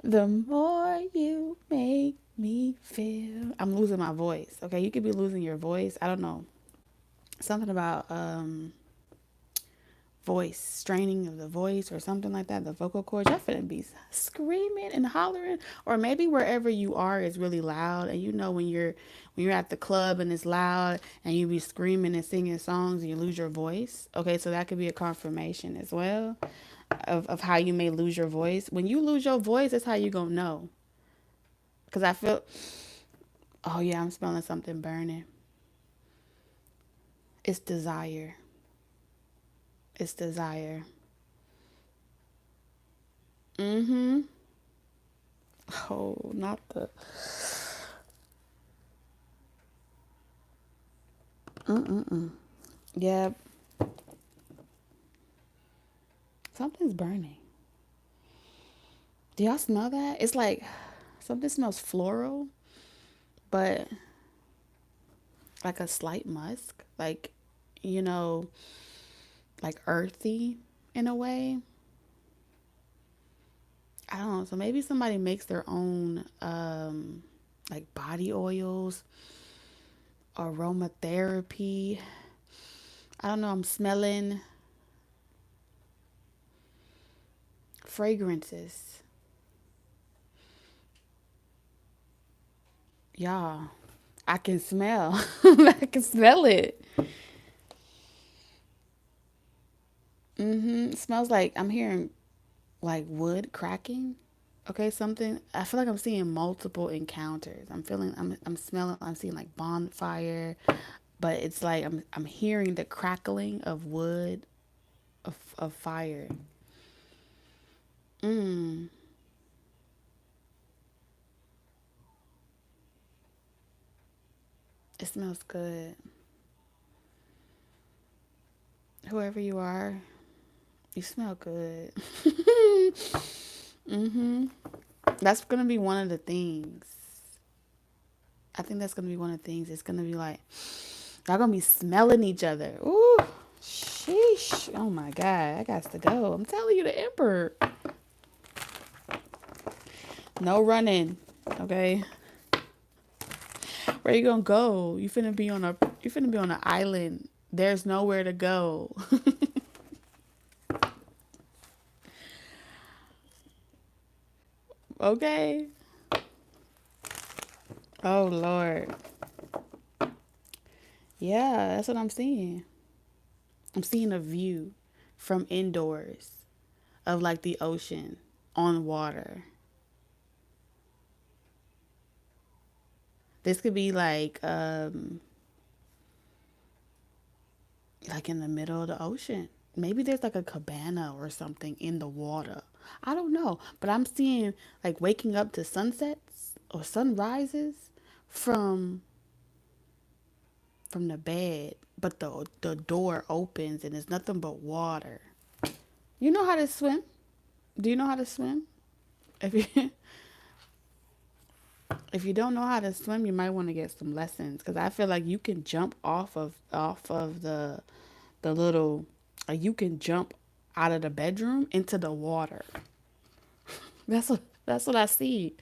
The more you make me feel. I'm losing my voice. Okay, you could be losing your voice. I don't know. Something about voice, straining of the voice or something like that, the vocal cords. Y'all finna be screaming and hollering. Or maybe wherever you are is really loud, and you know when you're at the club and it's loud and you be screaming and singing songs and you lose your voice. Okay, so that could be a confirmation as well of how you may lose your voice. When you lose your voice, that's how you gonna know. Cause I feel, oh yeah, I'm smelling something burning. It's desire. It's desire. Mm-hmm. Oh, not the. Yep. Something's burning. Do y'all smell that? It's like something smells floral, but like a slight musk. Like, you know, like earthy in a way. I don't know. So maybe somebody makes their own like body oils, aromatherapy. I don't know. I'm smelling fragrances. Y'all, I can smell. I can smell it. It smells like I'm hearing like wood cracking. Okay, something. I feel like I'm seeing multiple encounters. I'm smelling. I'm seeing like bonfire, but it's like I'm hearing the crackling of wood, of fire. Mm, it smells good. Whoever you are, you smell good. Mm-hmm. That's gonna be one of the things. I think that's gonna be one of the things. It's gonna be like y'all gonna be smelling each other. Ooh, sheesh. Oh my god, I got to go. I'm telling you, the emperor. No running. Okay. Where you gonna go? You finna be on an island. There's nowhere to go. Okay. Oh Lord. Yeah, that's what I'm seeing. I'm seeing a view from indoors of like the ocean on water. This could be like in the middle of the ocean. Maybe there's like a cabana or something in the water. I don't know, but I'm seeing like waking up to sunsets or sunrises from from the bed, but the door opens and it's nothing but water. You know how to swim? Do you know how to swim? If you if you don't know how to swim, you might want to get some lessons because I feel like you can jump off of the little you can jump out of the bedroom into the water. That's what I see.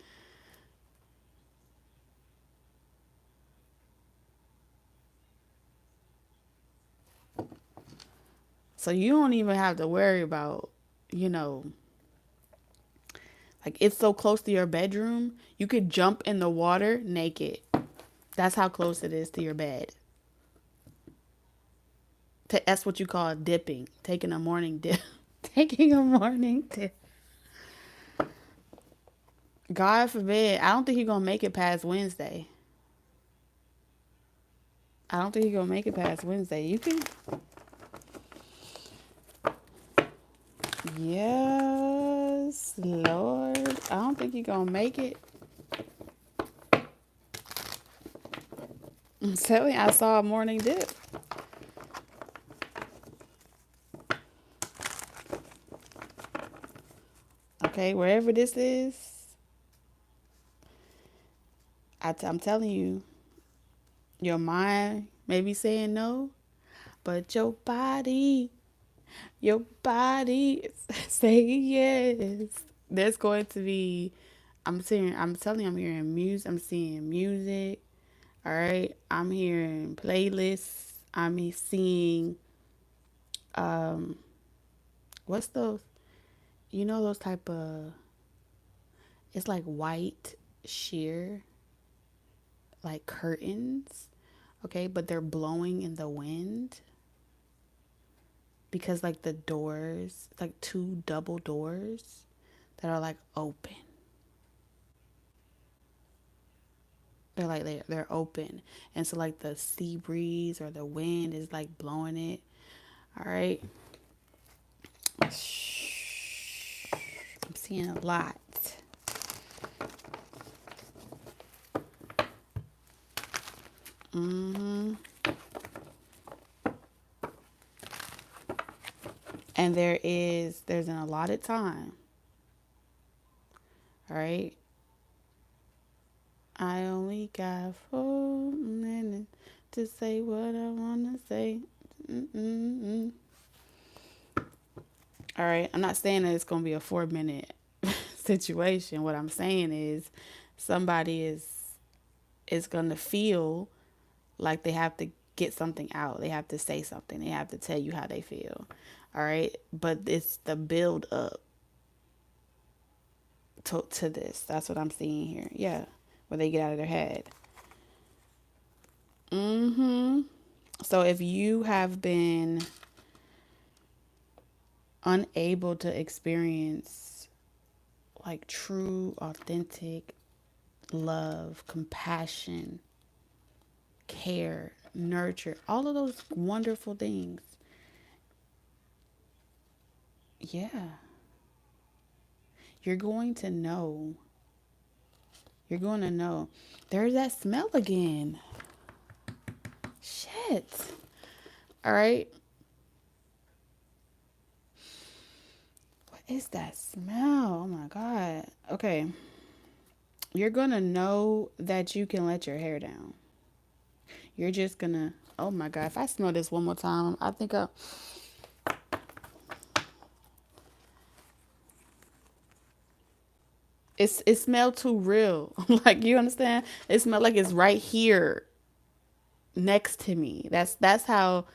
So you don't even have to worry about, you know, like it's so close to your bedroom, you could jump in the water naked. That's how close it is to your bed. That's what you call dipping, taking a morning dip. Taking a morning dip. God forbid. I don't think he's gonna make it past Wednesday. I don't think he's gonna make it past Wednesday. You can. Yes, Lord. I don't think he's gonna make it. I'm telling you, I saw a morning dip. Okay, wherever this is, I'm telling you, your mind may be saying no, but your body is saying yes. There's going to be, I'm telling you, I'm hearing music, I'm seeing music. All right, I'm hearing playlists. I'm seeing, um, what's those? You know those type of, it's like white sheer, like curtains, okay, but they're blowing in the wind because like the doors, like two double doors that are like open. They're open, and so like the sea breeze or the wind is like blowing it. All right, I'm seeing a lot. Mm-hmm. And there's an allotted time. All right. I only got 4 minutes to say what I want to say. Mm-mm-mm. All right. I'm not saying that it's going to be a 4 minute situation. What I'm saying is somebody is going to feel like they have to get something out. They have to say something. They have to tell you how they feel. All right. But it's the build up to this. That's what I'm seeing here. Yeah. Where they get out of their head. Mm-hmm. So if you have been unable to experience like true, authentic love, compassion, care, nurture, all of those wonderful things. Yeah. You're going to know. You're going to know. There's that smell again. Shit. All right. What is that smell? Oh my God. Okay. You're going to know that you can let your hair down. You're just going to, oh my God. If I smell this one more time, I think it smelled too real. Like, you understand? It smelled like it's right here next to me. That's how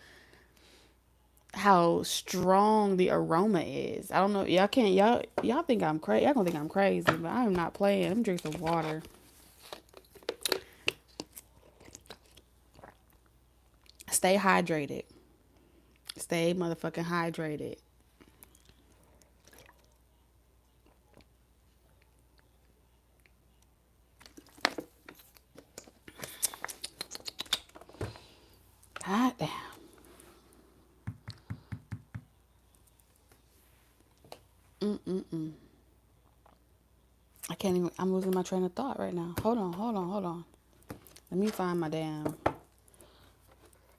strong the aroma is. I don't know. Y'all think I'm crazy. Y'all gonna think I'm crazy, but I am not playing. I'm drinking some water. Stay hydrated. Stay motherfucking hydrated. God damn. Mm-mm-mm. I can't even. I'm losing my train of thought right now. Hold on. Let me find my damn.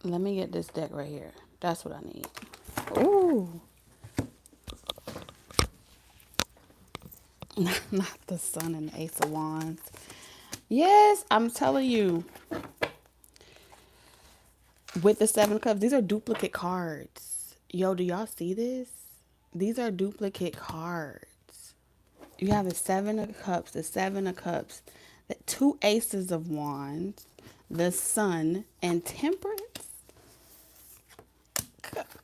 Let me get this deck right here. That's what I need. Ooh. Not the Sun and the Ace of Wands. Yes, I'm telling you. With the Seven of Cups, these are duplicate cards. Yo, do y'all see this? These are duplicate cards. You have the Seven of Cups, the Seven of Cups, the two Aces of Wands, the Sun, and Temperance.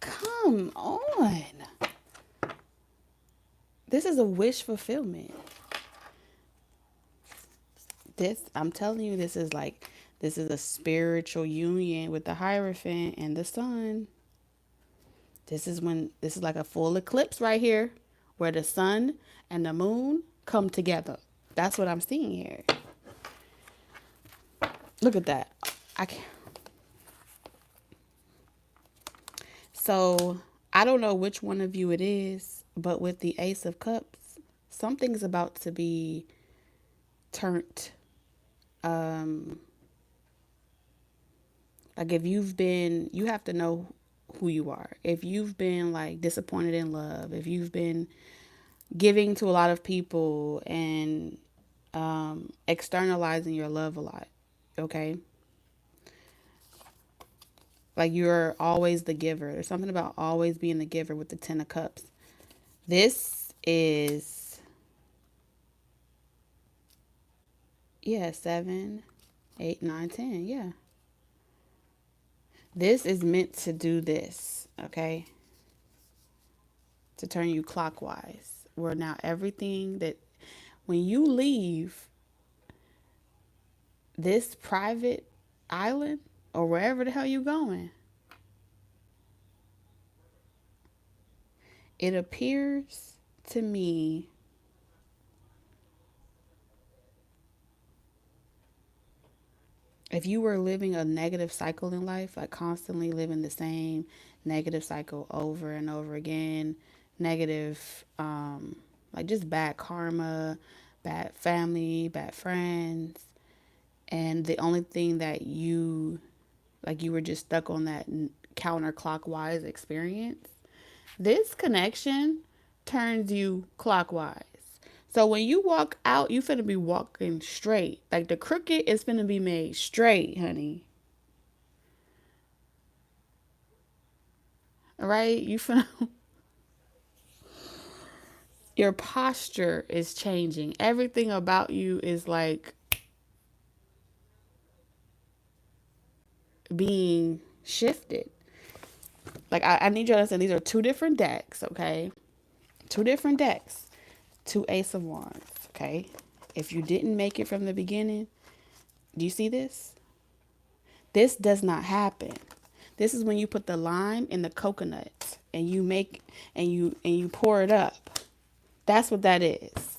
Come on. This is a wish fulfillment. I'm telling you, this is a spiritual union with the Hierophant and the Sun. This is like a full eclipse right here where the sun and the moon come together. That's what I'm seeing here. Look at that. I can't. So I don't know which one of you it is, but with the Ace of Cups, something's about to be turned. Like if you have to know who you are. If you've been like disappointed in love, if you've been giving to a lot of people and externalizing your love a lot, okay? Like you're always the giver. There's something about always being the giver with the Ten of Cups. This is, yeah, 7, 8, 9, 10. Yeah. This is meant to do this, okay? To turn you clockwise. Where now everything that, when you leave this private island or wherever the hell you going, it appears to me if you were living a negative cycle in life, like constantly living the same negative cycle over and over again, negative, like just bad karma, bad family, bad friends, and the only thing that you, like you were just stuck on that counterclockwise experience, This connection turns you clockwise. So when you walk out, you finna be walking straight. Like the crooked is finna be made straight, honey. All right? You finna your posture is changing. Everything about you is like being shifted. Like I need you to understand these are two different decks, okay? Two different decks. Two Ace of Wands, okay? If you didn't make it from the beginning, do you see this? This does not happen. This is when you put the lime in the coconut and you make and you pour it up. That's what that is.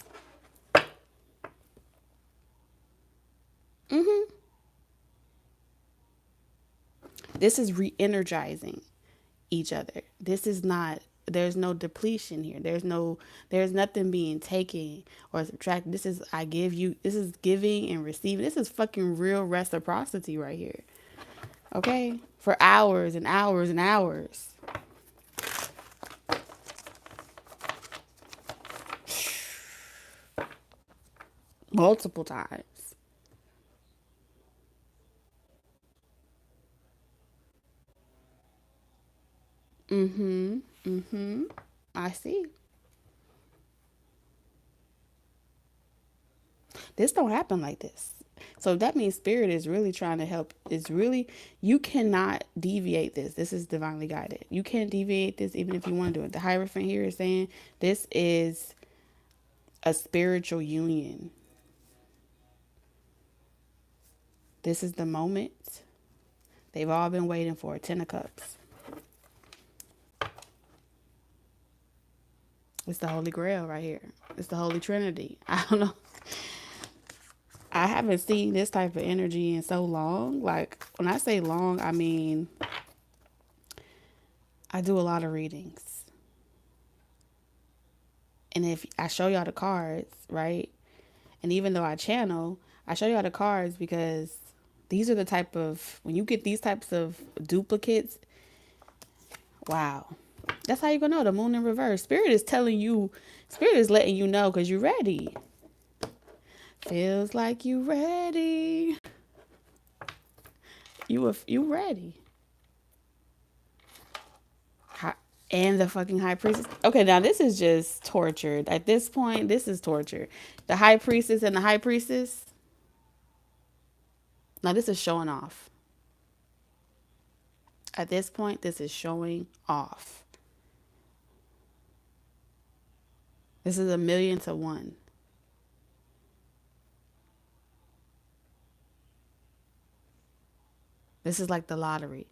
This is re-energizing each other. This is not, there's no depletion here. There's nothing being taken or subtracted. This is I give you, this is giving and receiving. This is fucking real reciprocity right here. Okay? For hours and hours and hours. Multiple times. I see. This don't happen like this. So that means spirit is really trying to help. It's really, you cannot deviate this. This is divinely guided. You can't deviate this even if you want to do it. The Hierophant here is saying this is a spiritual union. This is the moment they've all been waiting for. 10 of Cups. It's the Holy Grail right here. It's the Holy Trinity. I don't know. I haven't seen this type of energy in so long. Like, when I say long, I mean, I do a lot of readings. And if I show y'all the cards, right? And even though I channel, I show y'all the cards because these are the type of, when you get these types of duplicates, wow. That's how you're going to know the moon in reverse. Spirit is telling you, Spirit is letting you know because you're ready. Feels like you ready. You ready. And the fucking High Priestess. Okay, now this is just torture. At this point, this is torture. The High Priestess and the High Priestess. Now this is showing off. At this point, this is showing off. This is 1,000,000 to 1. This is like the lottery.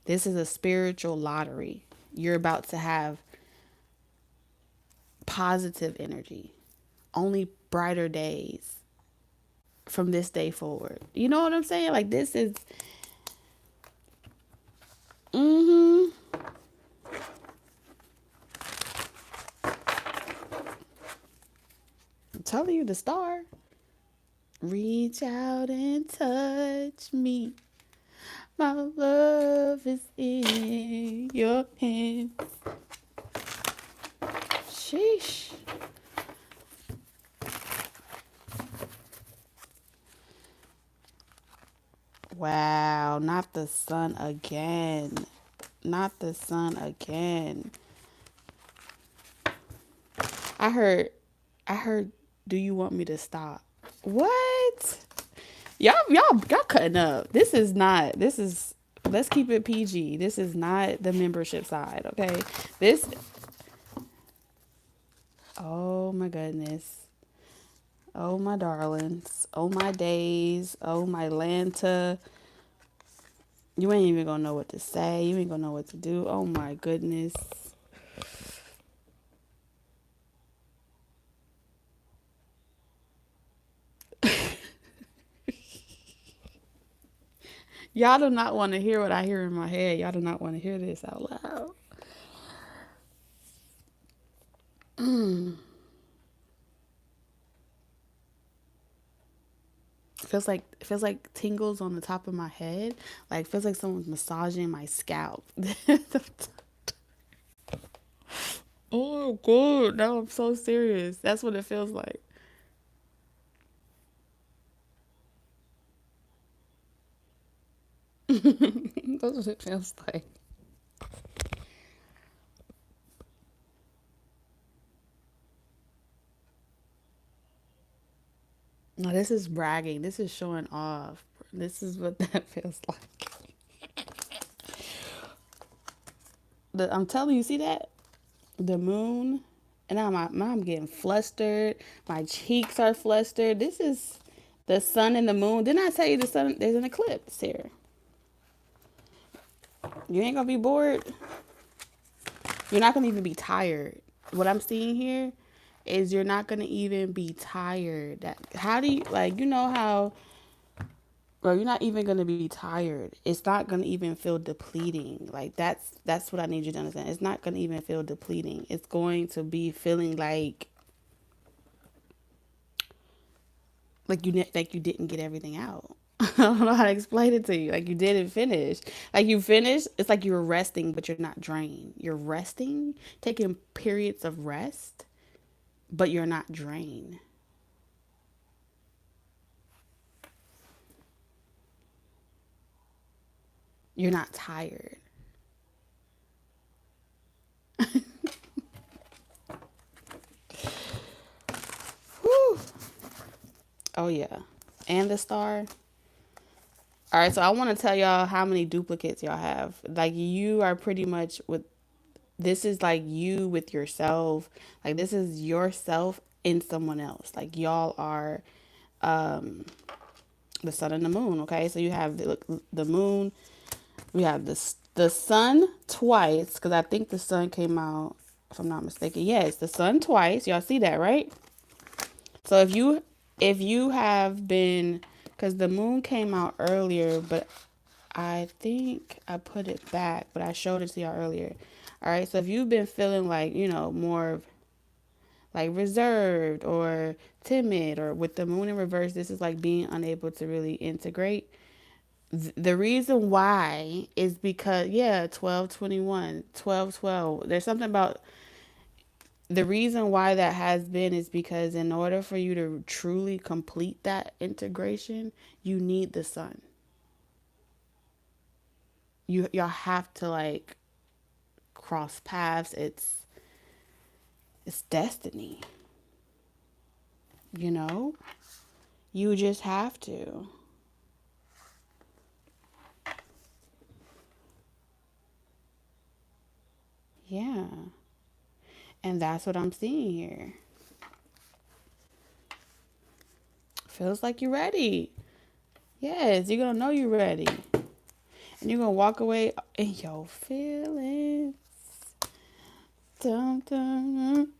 This is a spiritual lottery. You're about to have positive energy. Only brighter days from this day forward. You know what I'm saying? Like this is I'm telling you, the star. Reach out and touch me. My love is in your hands. Sheesh. Wow, not the sun again. Not the sun again. I heard, do you want me to stop? What? Y'all cutting up. This is, let's keep it PG. This is not the membership side, okay? This, oh my goodness. Oh my darlings. Oh my days. Oh my Lanta. You ain't even gonna know what to say. You ain't gonna know what to do. Oh my goodness. Y'all do not want to hear what I hear in my head. Y'all do not want to hear this out loud. It feels like tingles on the top of my head. Like feels like someone's massaging my scalp. Oh, good. No, I'm so serious. That's what it feels like. That's what it feels like. No, this is bragging. This is showing off. This is what that feels like. I'm telling you, see that? The moon. And now I'm getting flustered. My cheeks are flustered. This is the sun and the moon. Didn't I tell you the sun? There's an eclipse here. You ain't gonna be bored. You're not gonna even be tired. What I'm seeing here is you're not gonna even be tired. How do you like? You know how? Bro, you're not even gonna be tired. It's not gonna even feel depleting. Like that's what I need you to understand. It's not gonna even feel depleting. It's going to be feeling like you didn't get everything out. I don't know how to explain it to you. Like you didn't finish. Like you finished. It's like you're resting, but you're not drained. You're resting, taking periods of rest, but you're not drained. You're not tired. Whew. Oh yeah. And the star. All right, so I want to tell y'all how many duplicates y'all have. Like you are pretty much with this is like you with yourself. Like this is yourself in someone else. Like y'all are um the sun and the moon, okay? So you have the moon, we have the sun twice cuz I think the sun came out if I'm not mistaken. Yes, the sun twice. Y'all see that, right? So if you have been cuz the moon came out earlier, but I think I put it back, but I showed it to y'all earlier. All right, so if you've been feeling like, more like reserved or timid, or with the moon in reverse, this is like being unable to really integrate. The reason why is because, yeah, 12/21, 12/12. There's something about the reason why that has been is because in order for you to truly complete that integration, you need the sun. Y'all have to like cross paths. It's destiny, you know? You just have to. Yeah. And that's what I'm seeing here. Feels like you're ready. Yes, you're gonna know you're ready. And you're gonna walk away in your feelings. Dum, dum,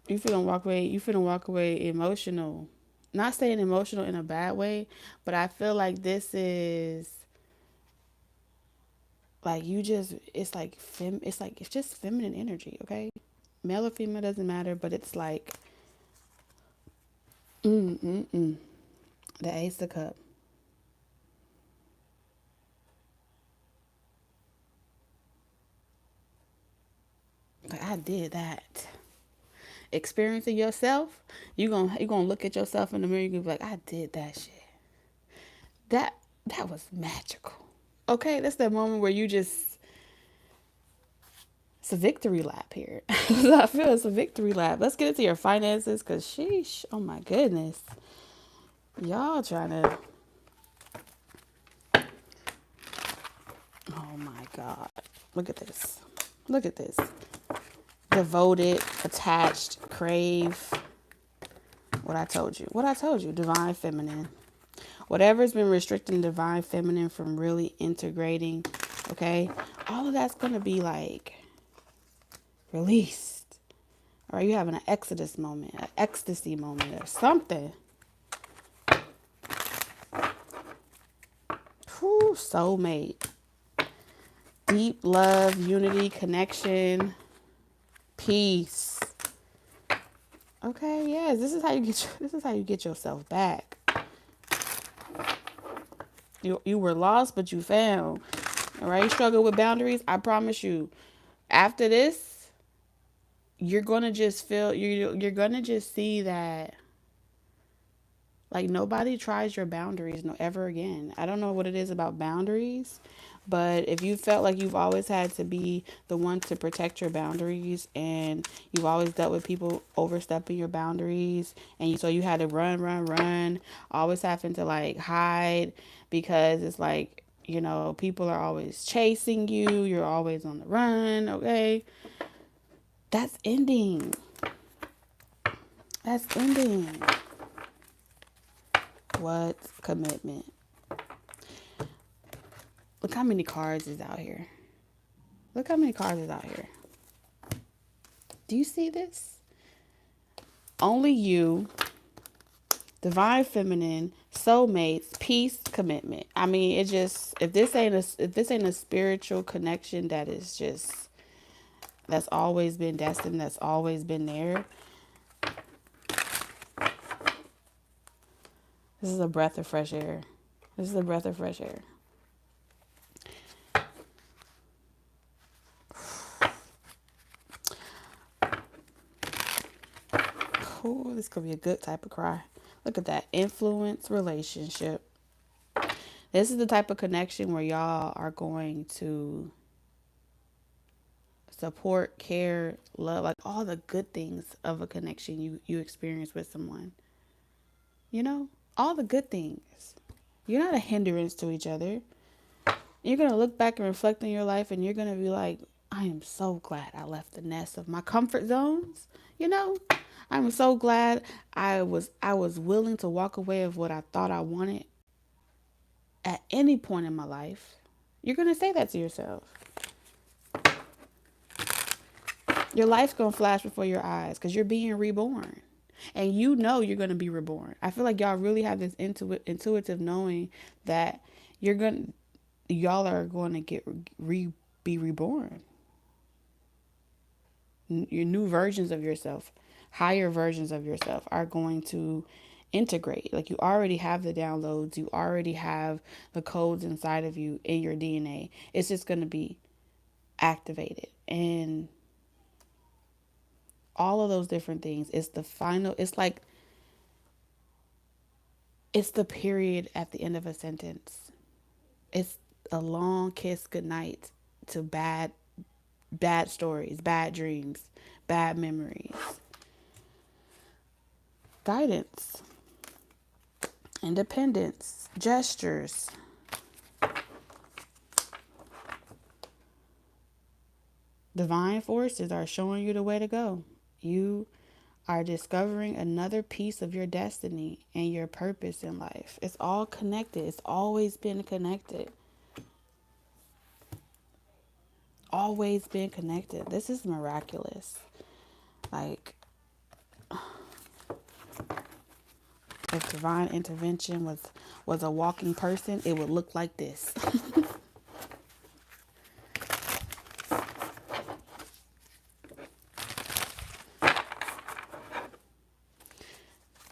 you finna walk away emotional. Not saying emotional in a bad way, but I feel like this is like you just it's just feminine energy, okay? Male or female doesn't matter, but it's like mm. The Ace of Cup. Like I did that. Experiencing yourself, you gonna look at yourself in the mirror, you gonna be like, I did that shit. That that was magical. Okay, that's that moment where you just it's a victory lap here. I feel it's a victory lap. Let's get into your finances, cause sheesh, oh my goodness. Y'all trying to oh my God. Look at this. Look at this. Devoted, attached, crave. What I told you. What I told you. Divine feminine. Whatever's been restricting divine feminine from really integrating, okay? All of that's going to be like released. All right, you having an exodus moment, an ecstasy moment or something. Whew, soulmate. Deep love, unity, connection, peace. Okay, yes, this is how you get yourself back. You were lost, but you found. All right, you struggle with boundaries. I promise you, after this, you're going to just feel, you're going to just see that like nobody tries your boundaries no ever again. I don't know what it is about boundaries, but if you felt like you've always had to be the one to protect your boundaries and you've always dealt with people overstepping your boundaries and so you had to run, always having to like hide because it's like, you know, people are always chasing you, you're always on the run, okay? That's ending. That's ending. What commitment? Look how many cards is out here. Look how many cards is out here. Do you see this? Only you, divine feminine, soulmates, peace, commitment. I mean, it just if this ain't a spiritual connection that is just that's always been destined, that's always been there. This is a breath of fresh air. This is a breath of fresh air. Oh, this could be a good type of cry. Look at that. Influence relationship. This is the type of connection where y'all are going to support, care, love, like all the good things of a connection you experience with someone. You know, all the good things. You're not a hindrance to each other. You're going to look back and reflect on your life and you're going to be like, I am so glad I left the nest of my comfort zones. You know, I'm so glad I was willing to walk away of what I thought I wanted at any point in my life. You're going to say that to yourself. Your life's going to flash before your eyes because you're being reborn. And you know you're going to be reborn. I feel like y'all really have this intuitive knowing that y'all are going to be reborn. Your new versions of yourself, higher versions of yourself are going to integrate. Like you already have the downloads, you already have the codes inside of you in your DNA. It's just going to be activated. And all of those different things. It's the final, it's like, it's the period at the end of a sentence. It's a long kiss goodnight to bad stories, bad dreams, bad memories. Guidance, independence, gestures. Divine forces are showing you the way to go. You are discovering another piece of your destiny and your purpose in life. It's all connected. It's always been connected. Always been connected. This is miraculous. Like, if divine intervention was a walking person, it would look like this.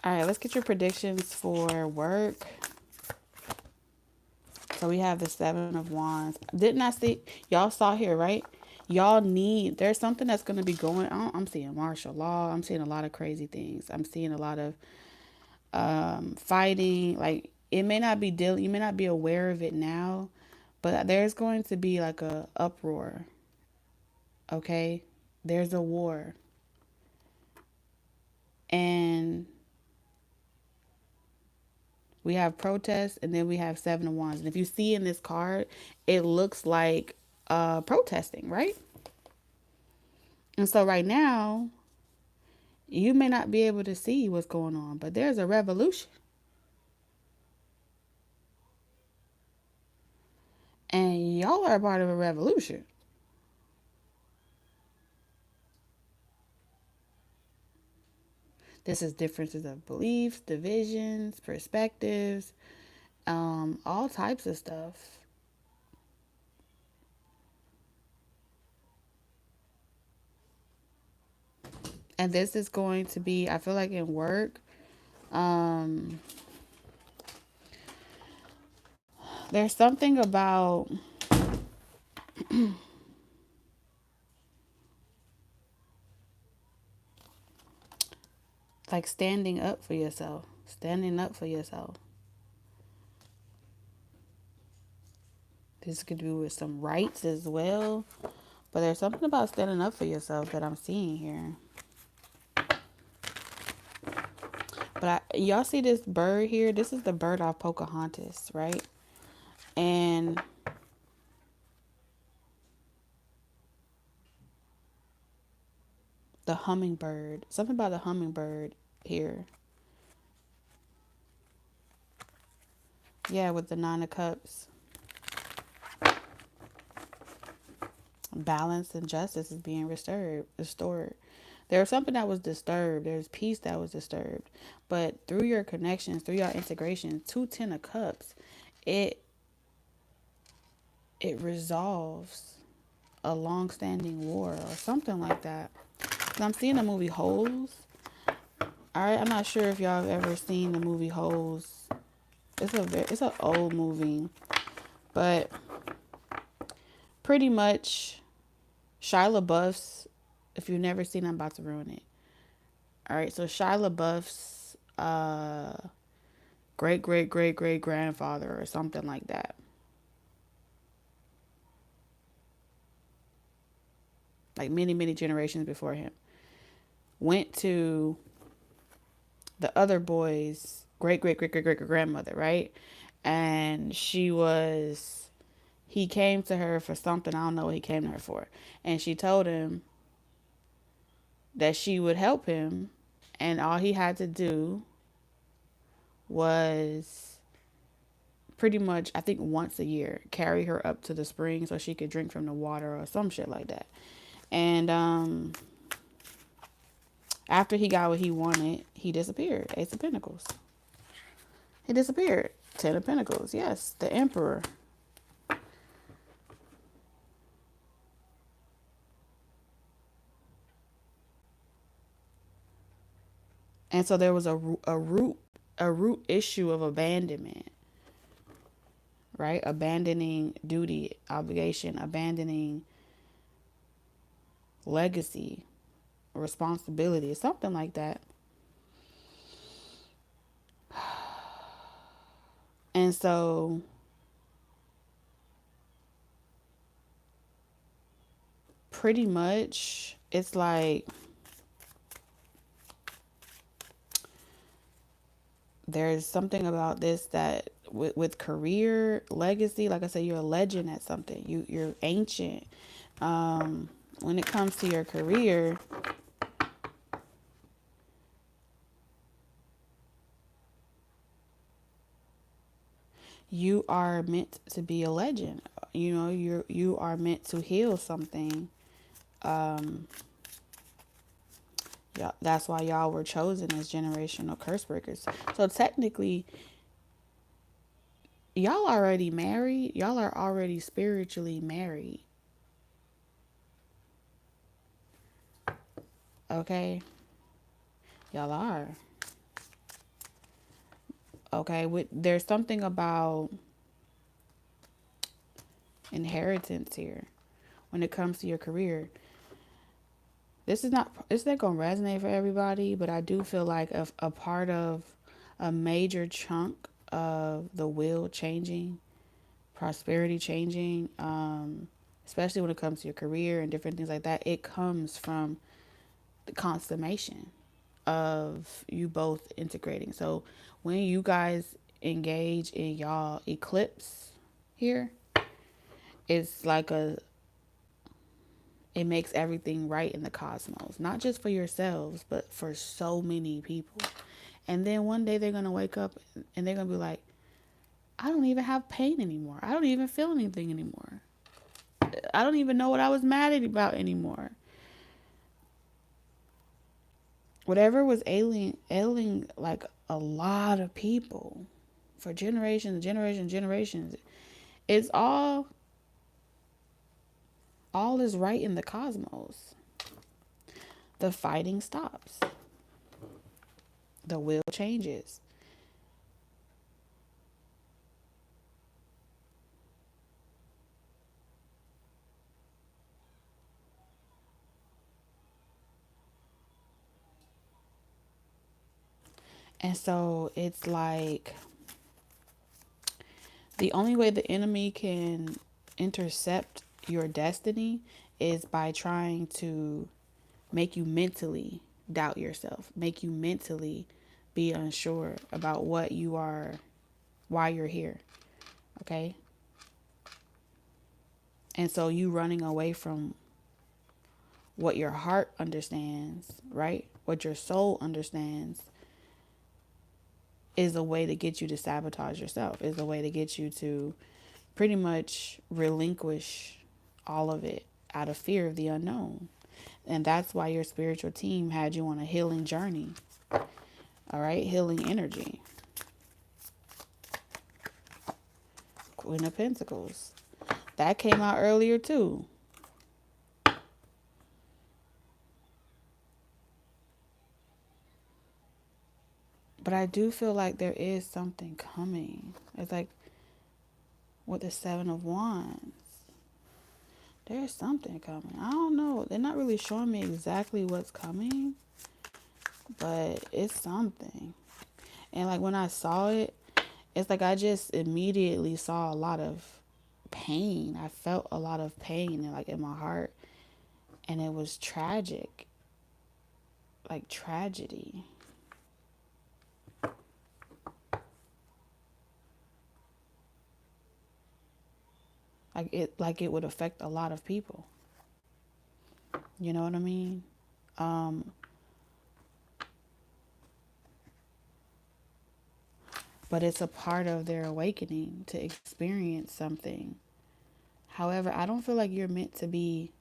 All right, let's get your predictions for work. So we have the Seven of Wands. Didn't I see? Y'all saw here, right? There's something that's going to be going on. I'm seeing martial law. I'm seeing a lot of crazy things. I'm seeing a lot of fighting. Like you may not be aware of it now, but there's going to be like a uproar. Okay? There's a war. And we have protests and then we have Seven of Wands. And if you see in this card, it looks like protesting, right? And so right now, you may not be able to see what's going on, but there's a revolution. And y'all are a part of a revolution. This is differences of beliefs, divisions, perspectives, all types of stuff. And this is going to be, I feel like in work, there's something about Like standing up for yourself. Standing up for yourself. This could do with some rights as well. But there's something about standing up for yourself that I'm seeing here. But y'all see this bird here? This is the bird off Pocahontas, right? And the hummingbird. Something about the hummingbird here. Yeah, with the Nine of Cups. Balance and justice is being restored. There's something that was disturbed. There's peace that was disturbed. But through your connections, through your integration, 2 Ten of Cups, it resolves a long-standing war or something like that. I'm seeing the movie Holes. All right, I'm not sure if y'all have ever seen the movie Holes. It's an old movie, but pretty much Shia LaBeouf's. If you've never seen it, I'm about to ruin it. All right, so Shia LaBeouf's great great great great grandfather or something like that. Like many generations before him, went to the other boy's great great great great great grandmother, right? And he came to her for something. I don't know what he came to her for. And she told him that she would help him, and all he had to do was pretty much, I think once a year, carry her up to the spring so she could drink from the water or some shit like that. And after he got what he wanted, he disappeared. Ace of Pentacles. He disappeared. 10 of Pentacles. Yes, the Emperor. And so there was a root issue of abandonment, right? Abandoning duty, obligation, abandoning legacy, responsibility, something like that. And so pretty much it's like there's something about this that with career legacy, like I said, you're a legend at something. You're ancient. When it comes to your career, you are meant to be a legend. You know, you are meant to heal something. Yeah, that's why y'all were chosen as generational curse breakers. So technically, y'all already married. Y'all are already spiritually married. Okay? Y'all are. Okay? There's something about inheritance here when it comes to your career. It's not gonna resonate for everybody, but I do feel like a part of a major chunk of the wheel changing, prosperity changing, especially when it comes to your career and different things like that, it comes from the consummation of you both integrating. So when you guys engage in y'all eclipse here, it's like it makes everything right in the cosmos, not just for yourselves, but for so many people. And then one day they're going to wake up and they're going to be like, I don't even have pain anymore. I don't even feel anything anymore. I don't even know what I was mad about anymore. Whatever was ailing like a lot of people for generations, it's all is right in the cosmos. The fighting stops. The will changes. And so it's like the only way the enemy can intercept your destiny is by trying to make you mentally doubt yourself, make you mentally be unsure about what you are, why you're here. Okay. And so you running away from what your heart understands, right? What your soul understands is a way to get you to sabotage yourself, is a way to get you to pretty much relinquish all of it out of fear of the unknown. And that's why your spiritual team had you on a healing journey. All right, healing energy. Queen of Pentacles. That came out earlier too. But I do feel like there is something coming. It's like with the Seven of Wands. There's something coming. I don't know. They're not really showing me exactly what's coming, but it's something. And like when I saw it, it's like I just immediately saw a lot of pain. I felt a lot of pain like in my heart, and it was tragic. Like tragedy. Like it would affect a lot of people. You know what I mean? But it's a part of their awakening to experience something. However, I don't feel like you're meant to be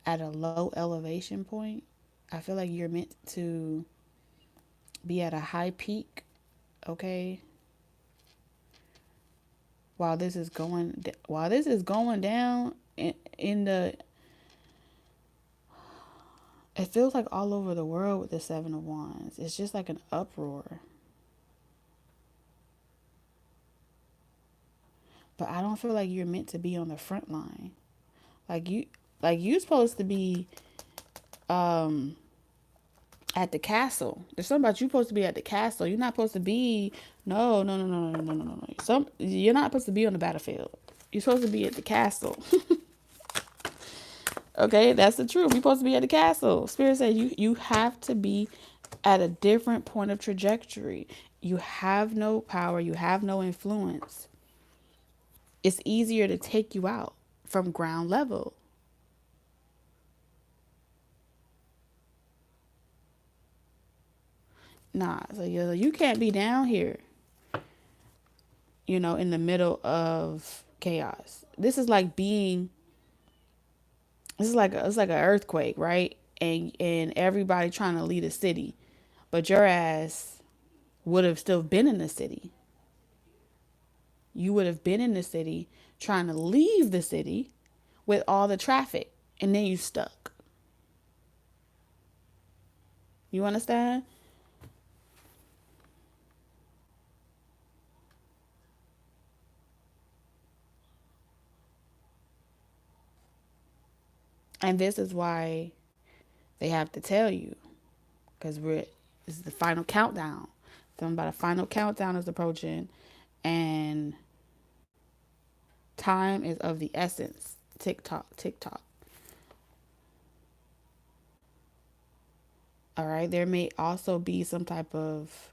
at a low elevation point. I feel like you're meant to be at a high peak, okay? While this is going down in the, it feels like all over the world with the Seven of Wands. It's just like an uproar. But I don't feel like you're meant to be on the front line. Like you're supposed to be at the castle. There's something about you supposed to be at the castle. You're not supposed to be no. You're not supposed to be on the battlefield. You're supposed to be at the castle. Okay, that's the truth. You're supposed to be at the castle. Spirit said you have to be at a different point of trajectory. You have no power, you have no influence. It's easier to take you out from ground level. Nah, so you can't be down here, in the middle of chaos. It's like an earthquake, right? And everybody trying to lead a city, but your ass would have still been in the city. You would have been in the city trying to leave the city with all the traffic, and then you stuck. You understand? And this is why they have to tell you, because this is the final countdown. Something about a final countdown is approaching, and time is of the essence. Tick tock, tick tock. All right. There may also be some type of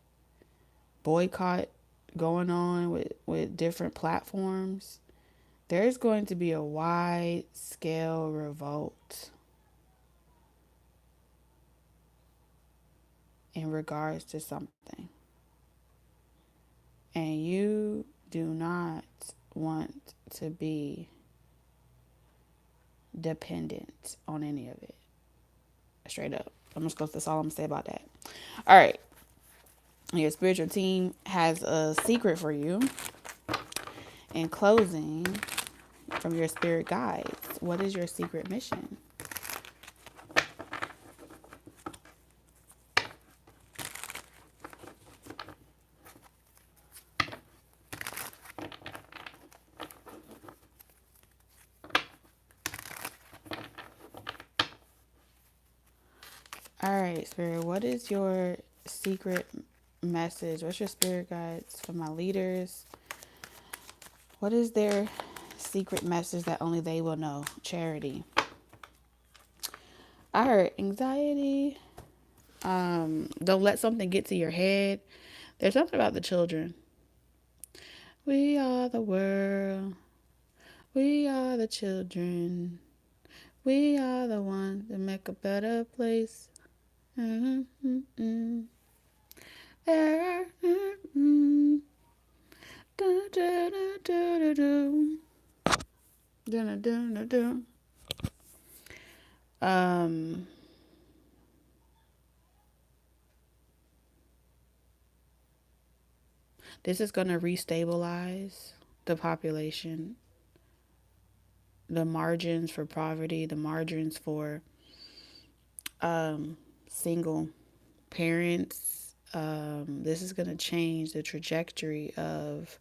boycott going on with different platforms. There's going to be a wide scale revolt in regards to something. And you do not want to be dependent on any of it. Straight up. That's all I'm going to say about that. All right. Your spiritual team has a secret for you. In closing, from your spirit guides, what is your secret mission? All right, Spirit, what is your secret message? What's your spirit guides for my leaders? What is their secret message that only they will know? Charity. I heard anxiety. Don't let something get to your head. There's something about the children. We are the world. We are the children. We are the ones that make a better place. Mm-hmm. There are. Mm-hmm. Do, do, do, do, do. Do, do, do, do. Um, this is going to restabilize the population, the margins for poverty, the margins for single parents. This is going to change the trajectory of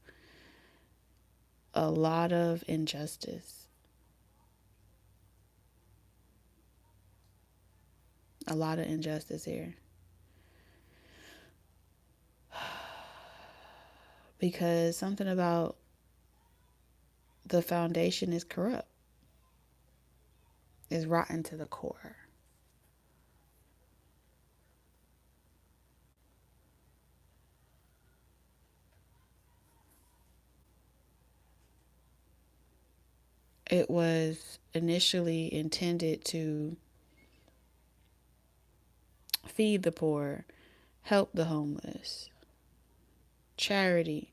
a lot of injustice. A lot of injustice here. Because something about the foundation is corrupt, is rotten to the core. It was initially intended to feed the poor, help the homeless, charity.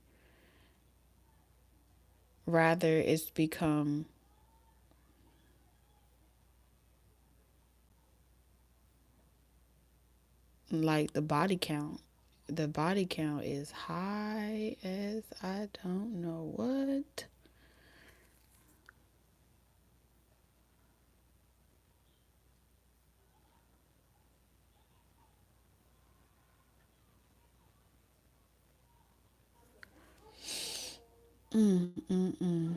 Rather, it's become like the body count. The body count is high as I don't know what. Mm.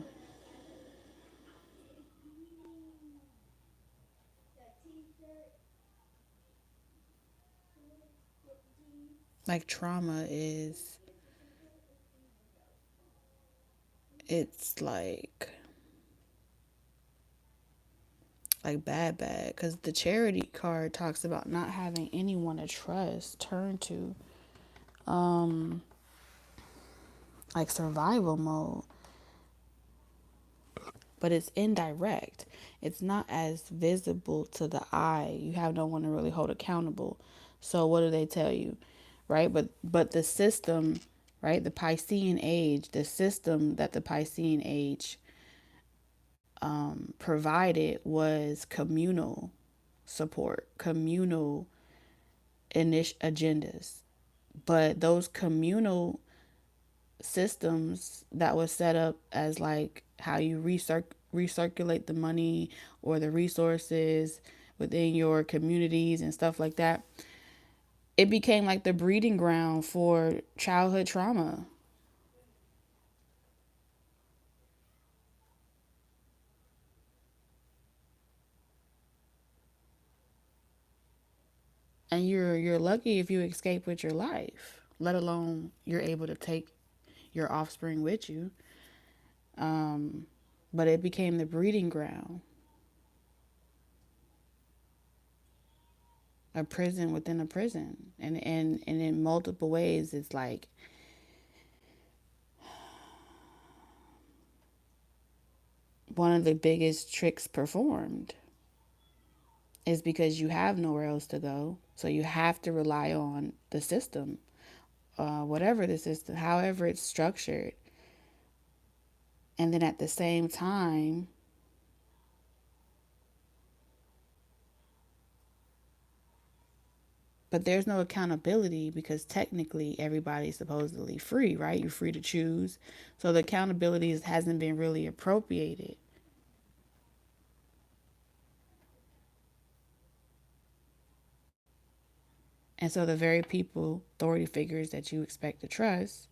Like trauma is, it's like bad because the charity card talks about not having anyone to trust, turn to, like survival mode. But it's indirect. It's not as visible to the eye. You have no one to really hold accountable. So what do they tell you? Right? But the system, right? The Piscean age, the system that the Piscean age provided was communal support, communal agendas. But those communal systems that was set up as like how you recirculate the money or the resources within your communities and stuff like that, it became like the breeding ground for childhood trauma. And you're lucky if you escape with your life, let alone you're able to take your offspring with you. But it became the breeding ground, a prison within a prison. And in multiple ways, it's like one of the biggest tricks performed is because you have nowhere else to go. So you have to rely on the system, whatever the system, however it's structured. And then at the same time, but there's no accountability because technically everybody's supposedly free, right? You're free to choose. So the accountability hasn't been really appropriated. And so the very people, authority figures that you expect to trust,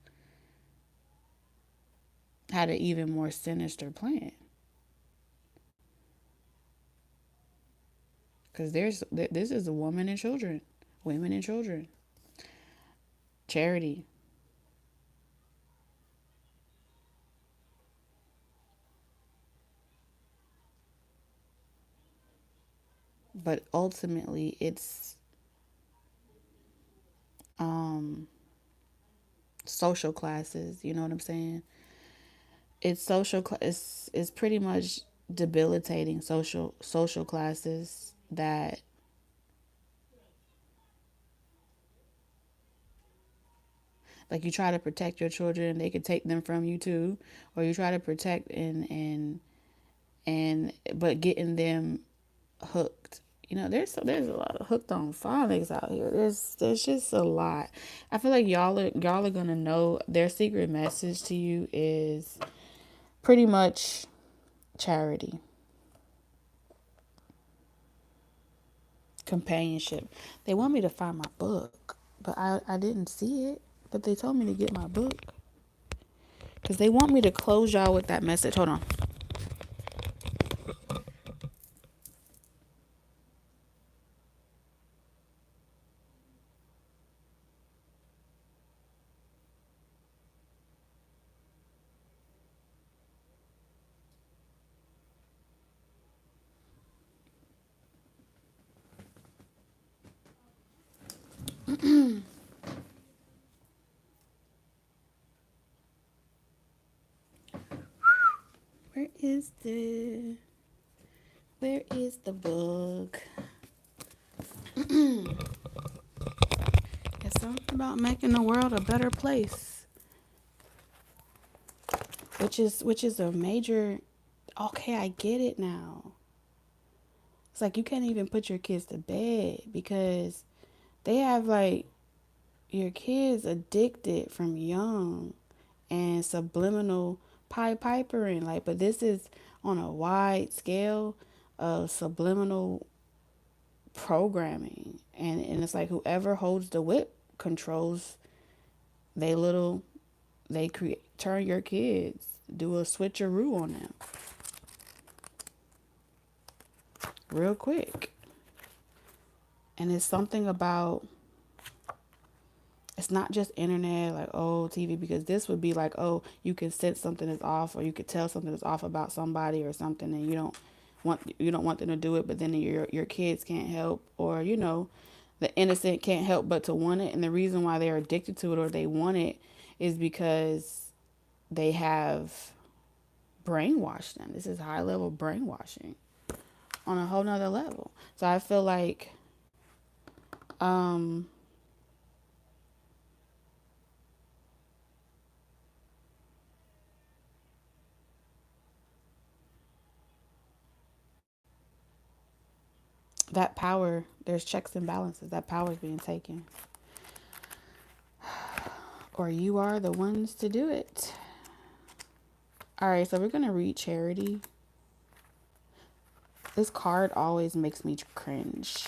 had an even more sinister plan. Because this is a woman and children, women and children. Charity. But ultimately, it's um social classes. You know what I'm saying? It's it's pretty much debilitating social classes that, like, you try to protect your children, they could take them from you too, or you try to protect and but getting them hooked. You know, there's a lot of hooked on phonics out here. There's just a lot. I feel like y'all are gonna know their secret message to you is pretty much charity, companionship. They want me to find my book, but I didn't see it. But they told me to get my book because they want me to close y'all with that message. Hold on. Where is the Where is the book? It's something about making the world a better place, which is a major. Okay, I get it now. It's like you can't even put your kids to bed because they have, like, your kids addicted from young and subliminal pipering, like, but this is on a wide scale of subliminal programming, and it's like whoever holds the whip controls they little they create turn your kids, do a switcheroo on them real quick. And it's something about, it's not just internet, like, oh, TV, because this would be like, oh, you can sense something is off, or you could tell something is off about somebody or something, and you don't want them to do it, but then your kids can't help, or the innocent can't help but to want it. And the reason why they're addicted to it or they want it is because they have brainwashed them. This is high level brainwashing on a whole nother level. So I feel like um that power, there's checks and balances. That power is being taken. Or you are the ones to do it. All right, so we're going to read charity. This card always makes me cringe.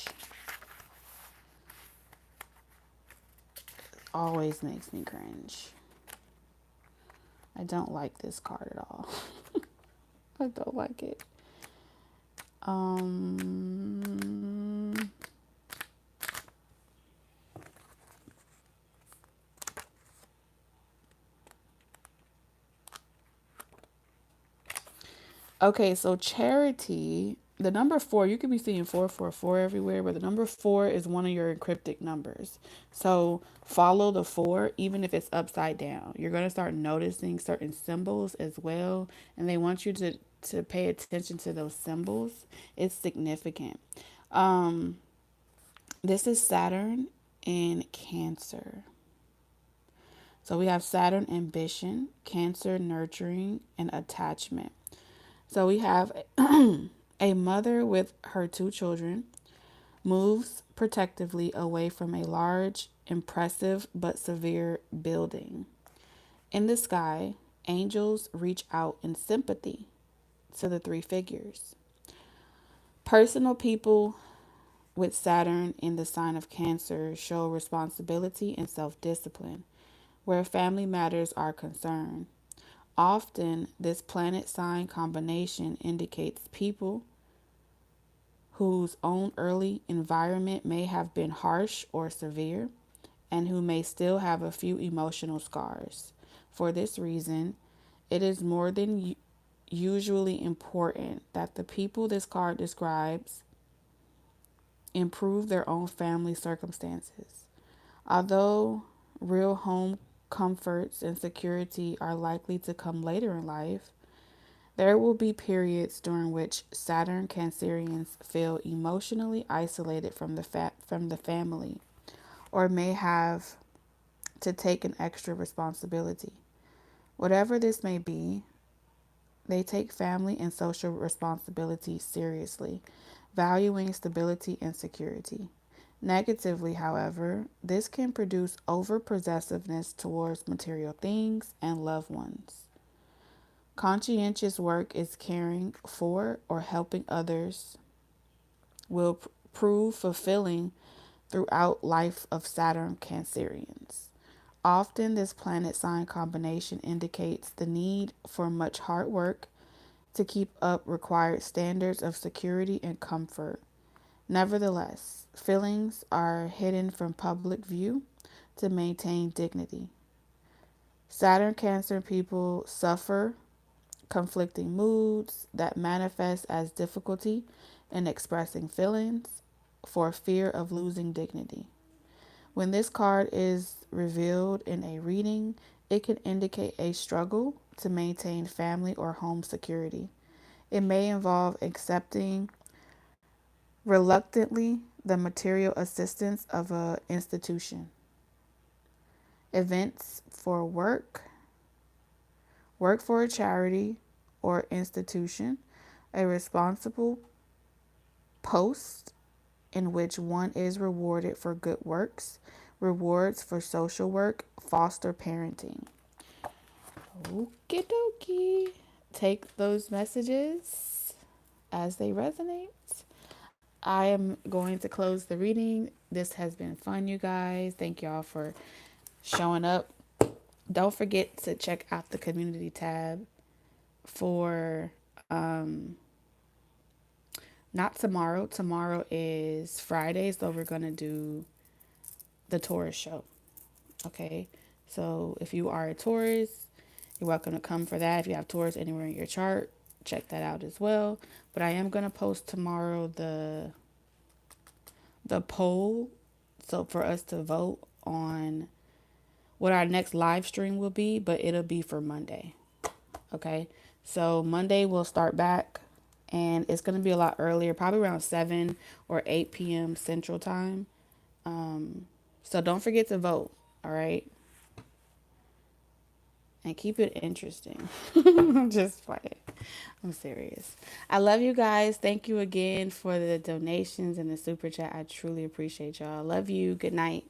Always makes me cringe. I don't like this card at all. I don't like it. Um Okay, so charity, the number 4, you could be seeing 444 everywhere, but the number 4 is one of your encryptic numbers. So follow the 4, even if it's upside down. You're going to start noticing certain symbols as well, and they want you to pay attention to those symbols. It's significant. Um, this is Saturn in Cancer. So we have Saturn ambition, Cancer nurturing, and attachment. So we have a mother with her 2 children moves protectively away from a large, impressive, but severe building. In the sky, angels reach out in sympathy to the 3 figures. Personal people with Saturn in the sign of Cancer show responsibility and self discipline where family matters are concerned. Often, this planet sign combination indicates people whose own early environment may have been harsh or severe, and who may still have a few emotional scars. For this reason, it is more than usually important that the people this card describes improve their own family circumstances. Although real home comforts and security are likely to come later in life, there will be periods during which Saturn Cancerians feel emotionally isolated from the family, or may have to take an extra responsibility. Whatever this may be, they take family and social responsibility seriously, valuing stability and security. Negatively, however, this can produce over possessiveness towards material things and loved ones. Conscientious work is caring for or helping others will prove fulfilling throughout life of Saturn Cancerians. Often this planet sign combination indicates the need for much hard work to keep up required standards of security and comfort. Nevertheless, feelings are hidden from public view to maintain dignity. Saturn Cancer people suffer conflicting moods that manifest as difficulty in expressing feelings for fear of losing dignity. When this card is revealed in a reading, it can indicate a struggle to maintain family or home security. It may involve accepting reluctantly the material assistance of an institution, events for work for a charity or institution, a responsible post in which one is rewarded for good works, rewards for social work, foster parenting. Okie dokie. Take those messages as they resonate. I am going to close the reading. This has been fun, you guys. Thank y'all for showing up. Don't forget to check out the community tab for not tomorrow. Tomorrow is Friday, so we're going to do the Taurus show. Okay. So if you are a Taurus, you're welcome to come for that. If you have Taurus anywhere in your chart, check that out as well. But I am going to post tomorrow the poll, so for us to vote on what our next live stream will be, but it'll be for Monday. Okay. So Monday we'll start back, and it's going to be a lot earlier, probably around 7 or 8 p.m. Central Time. So don't forget to vote. All right. And keep it interesting. I'm just playing. I'm serious. I love you guys. Thank you again for the donations and the super chat. I truly appreciate y'all. Love you. Good night.